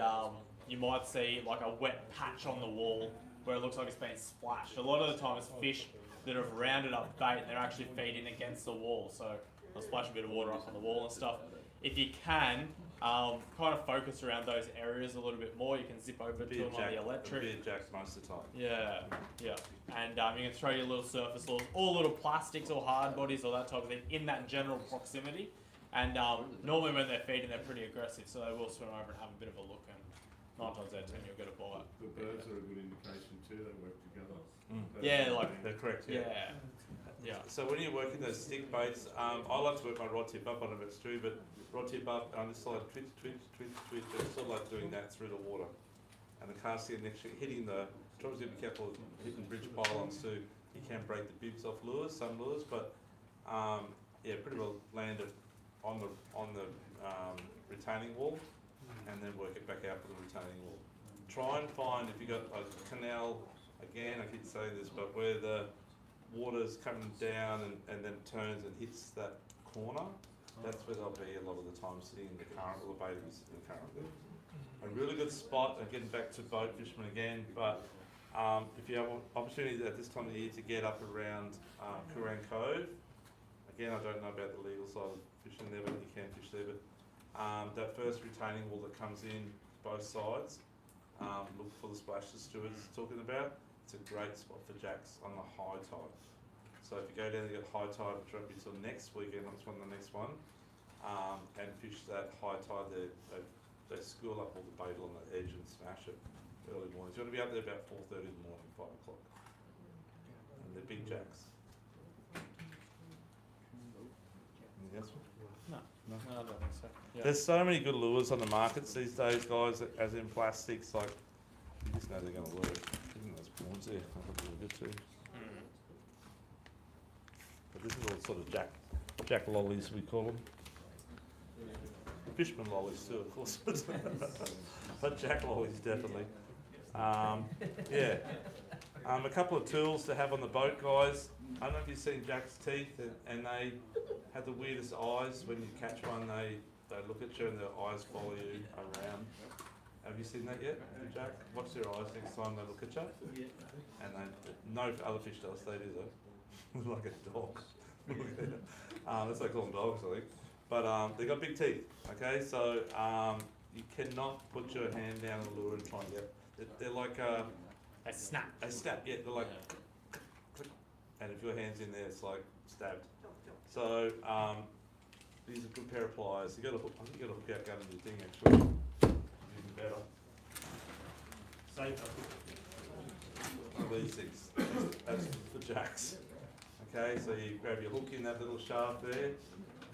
you might see like a wet patch on the wall where it looks like it's been splashed. A lot of the time it's fish that have rounded up bait and they're actually feeding against the wall, so they'll splash a bit of water up on the wall and stuff. If you can, kind of focus around those areas a little bit more, you can zip over to them on the electric. Be a jack most of the time. Yeah, yeah. And you can throw your little surface lures, or little plastics or hard bodies or that type of thing in that general proximity. And normally when they're feeding, they're pretty aggressive, so they will swim over and have a bit of a look. And 9 times out of 10, you'll get a bite. The birds are a good indication too, they work together. Yeah, like, They're correct, yeah. yeah. So when you're working those stick baits, I like to work my rod tip up on a bit too, but rod tip up on this side, twitch, twitch, twitch, twitch, but it's sort of like doing that through the water. And the casting next hitting the, obviously be careful of hitting bridge pylons too. You can break the bibs off lures, some lures, but yeah, pretty well land it on the retaining wall and then work it back out for the retaining wall. Try and find, if you got a canal, again, I keep saying this, but where the water's coming down and then turns and hits that corner, that's where they'll be a lot of the time sitting in the current, or the bait will be sitting in the current there. A really good spot, and getting back to boat fishermen again, but if you have an opportunity at this time of the year to get up around Kooran Cove, again, I don't know about the legal side of fishing there, but you can fish there, but that first retaining wall that comes in both sides, look for the splash the Stuart's talking about. It's a great spot for jacks on the high tide. So if you go down and get high tide, which won't be till next weekend, that's one the next one, and fish that high tide, they school up all the bait on the edge and smash it early mornings. You want to be up there about 4:30 in the morning, 5 o'clock. And they're big jacks. Anything else? No, I don't think so. Yeah. There's so many good lures on the markets these days, guys, as in plastics, like, you just know they're going to work. Isn't those prawns there? I think they're good too. But this is all sort of jack lollies, we call them. Fishman lollies too, of course. But jack lollies, definitely. Yeah. A couple of tools to have on the boat, guys. I don't know if you've seen jack's teeth, and they have the weirdest eyes. When you catch one, they look at you and their eyes follow you around. Have you seen that yet, Jack? Watch their eyes next time they look at you. Yeah. And no other fish does, they do though. Like a dog. That's what they call them dogs, I think. But they've got big teeth, okay? So you cannot put your hand down the lure and try and get. They're like They snap. They snap, yeah. They're like, click, and if your hand's in there, it's like stabbed. So these are a good pair of pliers. You got a hook. I think you got a hook out gun in your thing actually. Even better. Safer. One of these things. That's for jacks. Okay, so you grab your hook in that little shaft there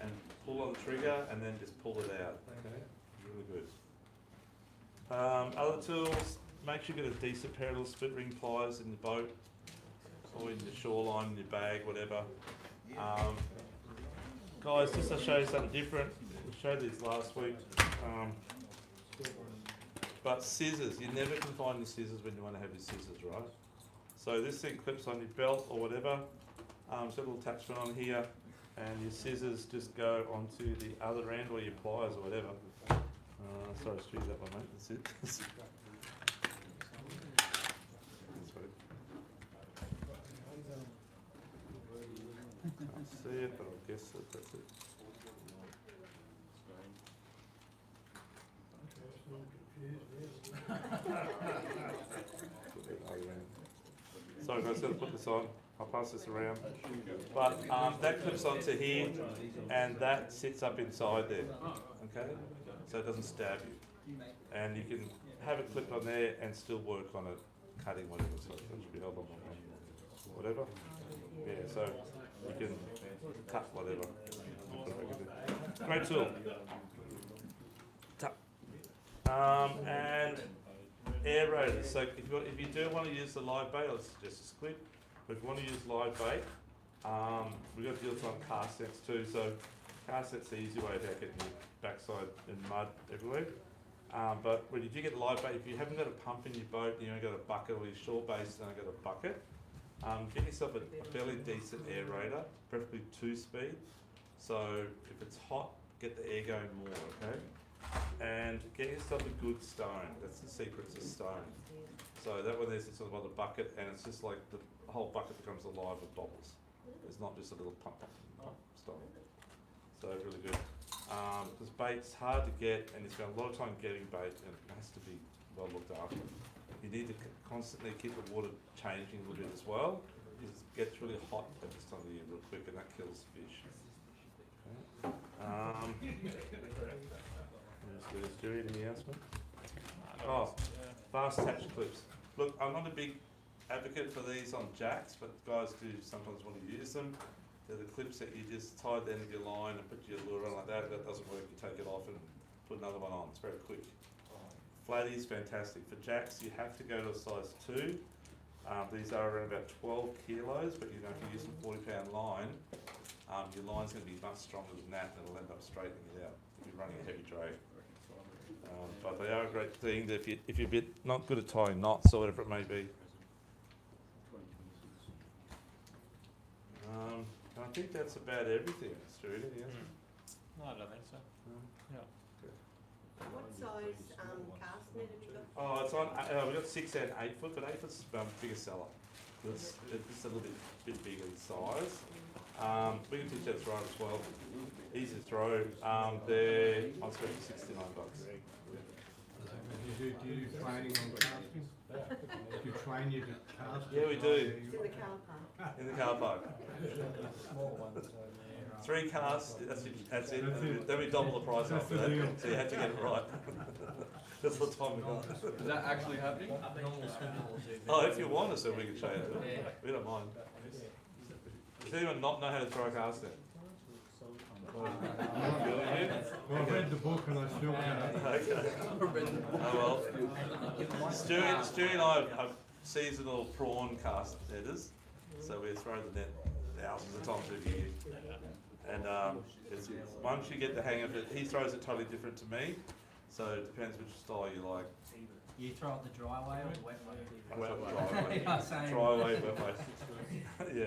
and pull on the trigger and then just pull it out. Okay, really good. Other tools, make sure you get a decent pair of little split ring pliers in your boat or in your shoreline, in your bag, whatever. Guys, just to show you something different, we showed these last week. But scissors, you never can find your scissors when you want to have your scissors, right? So this thing clips on your belt or whatever. It's got a little attachment on here, and your scissors just go onto the other end, or your pliers or whatever. Sorry, Stu, that one, mate. That's it. That's right. Can't see it, but I guess that's it. Sorry guys, got to put this on. I'll pass this around. But that clips onto here, and that sits up inside there. Okay, so it doesn't stab you, and you can have it clipped on there and still work on it, cutting whatever. So it should be held on whatever. Yeah, so you can cut whatever. Great tool. And aerators. So if you do want to use the live bait, I'll suggest a squid. But if you want to use live bait, we've got deals on cast nets too. So cast nets the easy way without getting your backside in mud everywhere. But when you do get live bait, if you haven't got a pump in your boat, you only got a bucket, or you're shore based and only got a bucket, get yourself a fairly decent aerator, preferably 2-speed. So if it's hot, get the air going more, okay? And get yourself a good stone. That's the secret to stone. So that one there's sort of on the bucket, and it's just like the whole bucket becomes alive with bubbles. It's not just a little pump stone. So really good. Because bait's hard to get, and you spend a lot of time getting bait, and it has to be well looked after. You need to constantly keep the water changing a little bit as well, because it gets really hot at this time of the year real quick, and that kills fish. Do you any announcement? Oh, fast attach clips. Look, I'm not a big advocate for these on jacks, but guys do sometimes want to use them. They're the clips that you just tie at the end of your line and put your lure on like that. If that doesn't work, you take it off and put another one on. It's very quick. Flatty is fantastic. For jacks, you have to go to a size 2. These are around about 12 kilos, but you know, if you use a 40-pound line, your line's going to be much stronger than that, and it'll end up straightening it out if you're running a heavy drag. But they are a great thing that if you're a bit not good at tying knots or whatever it may be. I think that's about everything, Stu. Anything else? No, I don't think so. Yeah. What size cast net have you got? Oh, it's on. We've got 6 and 8 foot, but 8 foot's bigger seller. It's a little bit bigger in size. We can teach that throw as well. Easy to throw. They're on special $69. Do you do training on casting? Do you train you to cast? Yeah, we do. It's in the car park. In the car park. 3 casts, that's it. Then we double the price after that, so you have to get it right. That's the time we got. Is that actually happening? Oh, if you want us, then we can show you. We don't mind. Does anyone not know how to throw a cast net? Well, I've read the book and I still can't. Okay. Oh well. Stewie and I are seasonal prawn cast netters, so we throw the net thousands of times every year. And once you get the hang of it, he throws it totally different to me, so it depends which style you like. You throw it the dry way or the wet way? Wet way. Yeah, same. Dry way, wet way. Yeah.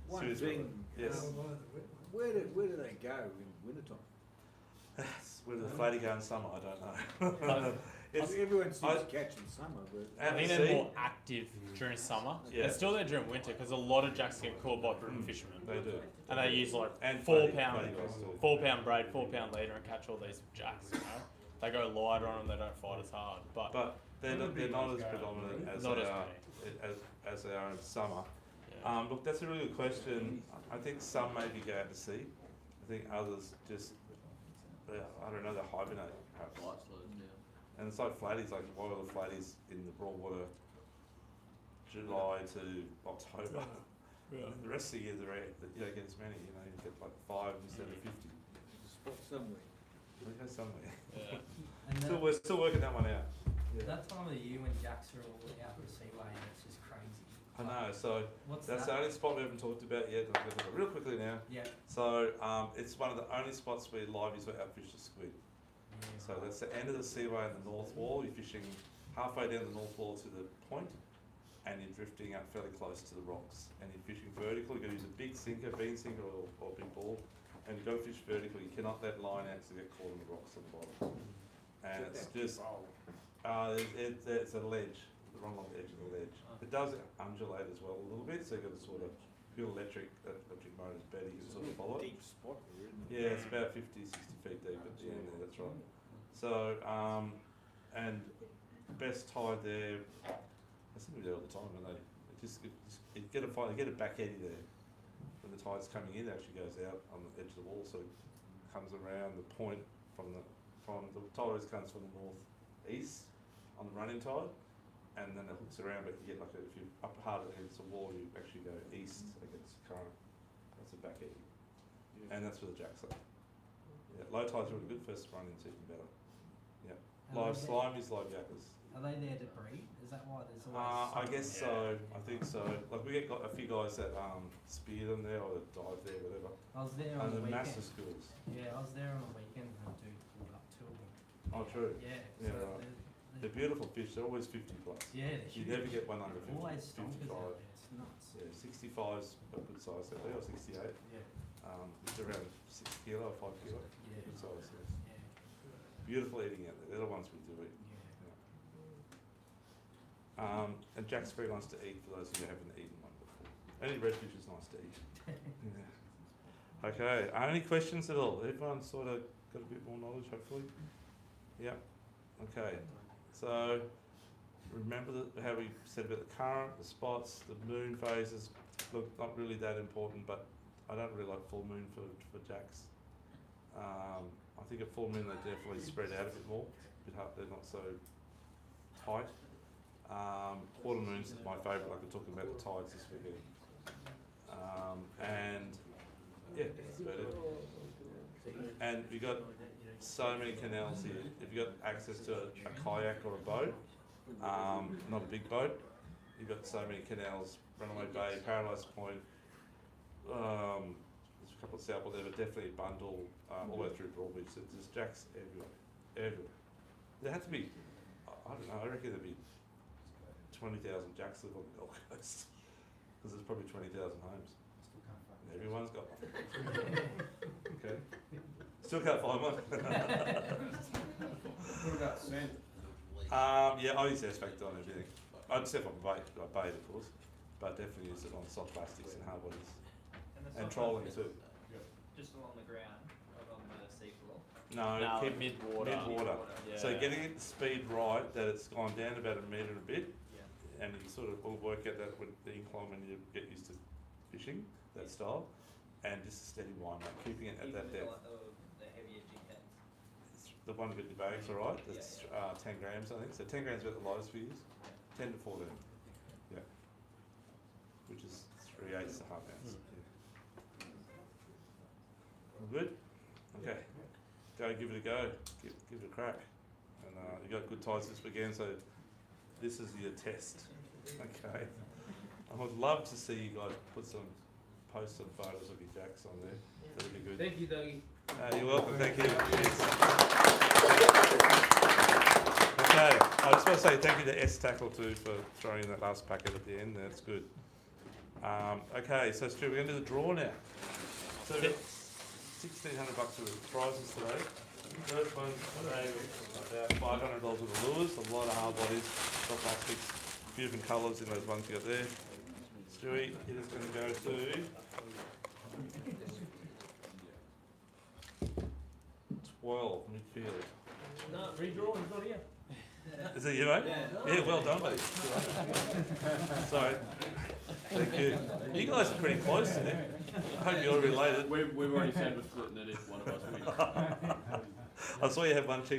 One Stewie's got thing, it. Yes. where do they go in wintertime? Where do the flatty go in summer? I don't know. Everyone seems to catch in summer, but I think they're more active during summer. Yeah. They're still there during winter because a lot of jacks get caught by Britain fishermen. They do. And they use like And 4 flatty pound guys too. 4 pound braid, 4 pound leader and catch all these jacks, you know. They go lighter on them, they don't fight as hard. But They're not as predominant as Not they as are as they are in summer. yeah. Look, that's a really good question. I think some maybe go out to sea. I think others just, I don't know, they hibernate perhaps. And it's like flatties, like why are the flatties in the broad water July to October? Yeah. And the rest of the year you don't get as many, you know, you get like 5 instead of 50. spot somewhere. We go somewhere. Yeah. And We're still working that one out. that time of the year when jacks are all out the seaway, it's just crazy. I know, so What's that's the that? only spot we haven't talked about yet. I'm going to go real quickly now. Yeah. So it's one of the only spots where liveys will outfish the squid. So that's the end of the seaway in the north wall. You're fishing halfway down the north wall to the point, and you're drifting up fairly close to the rocks. And you're fishing vertical. You've got to use a big sinker, bean sinker, or a big ball. And you've got to fish vertical. You cannot let line actually get caught in the rocks at the bottom. And it's just, it's a ledge, the wrong edge of the ledge. It does undulate as well a little bit, so you've got to sort of, if you're electric motor is better, you can sort of follow it. Deep spot there, isn't it? Yeah, it's about 50, 60 feet deep at the end there, that's right. So, and best tide there, I seem to be there all the time, and you get a back eddy there. When the tide's coming in, it actually goes out on the edge of the wall, so it comes around the point from the tide always comes from the northeast on the running tide, and then it hooks around, but you get like if you're up hard against the wall, you actually go east against the current. That's a back eddy. And that's where the jacks are. Yeah, low tide's really good, first run in's even better. Yeah. Live slimies, live yappers. Are they there to breed? Is that why there's always? I guess Yeah. so. I think so. Like we get a few guys that spear them there or that dive there, whatever. I was there on And the the weekend. massive schools. Yeah, I was there on the weekend and a dude pulled up two of them. Oh, true. Yeah. Yeah, so right. they're- They're beautiful fish. They're always 50 plus. Yeah, they're You huge. never get one under 50. Always stonkers 55. out there. It's nuts. Yeah, 65's a good size out there, or 68. Yeah. It's around 6 kilo, 5 kilo. Yeah. Good size, yeah. Yeah. Beautiful eating out there. They're the ones we do eat. Yeah. And Jack's very nice to eat for those of you who haven't eaten one before. Only redfish is nice to eat. Yeah. Okay, any questions at all? Everyone sort of got a bit more knowledge, hopefully? Yeah. Okay, so remember how we said about the current, the spots, the moon phases. Look, not really that important, but I don't really like full moon for jacks. I think at full moon they definitely spread out a bit more. Bit hard, they're not so tight. Quarter moons is my favourite, like we're talking about the tides this weekend. And yeah, that's about it. And we've got so many canals here. If you've got access to a kayak or a boat, not a big boat, you've got so many canals, Runaway Bay, Paradise Point, there's a couple of Southport there, but definitely Bundle, all the way through Broadbeach. So there's jacks everywhere. There had to be, I don't know, I reckon there'd be 20,000 jacks live on the Gold Coast. Because there's probably 20,000 homes. Everyone's got one. Okay. Still can't find one. What about scent? Yeah, I use S Factor on everything. I'd set up a bait, of course, but definitely use it on soft plastics and hard bodies. And trolling too. Just along the ground, not on the seafloor. No, keep mid-water. mid-water. Yeah. So getting it the speed right, that it's gone down about a metre a bit, Yeah. and you sort of will work out that with the incline when you get used to fishing, that style, and just a steady wind, like keeping it at Even that with depth. the heavier jig heads. The one with the bags, alright, that's 10 grams I think, so 10 grams about the lightest we use, 10 to 14, yeah, which is 3/8 to half ounce. Yeah. All good? Okay, go give it a go, give it a crack, and you got good tides this weekend, so this is your test, okay. I would love to see you guys post some photos of your jacks on there, that'd be good. Thank you, Dougie. You're welcome, thank you. Yes. Okay, I just want to say thank you to S Tackle too for throwing in that last packet at the end, that's good. Okay, so Stu, we're going to do the draw now. So we've got $1,600 worth of prizes today. First one today was about $500 worth of lures, a lot of hard bodies, soft plastics, a few different colours in those ones you got there. Stewie, it is going to go to 12 midfield. No, redraw, he's not here. Is it you, mate? Yeah, well done, buddy. Sorry. Thank you. You guys are pretty close there. I hope you're related. We've already said we're splitting it if one of us wins. I saw you have one chick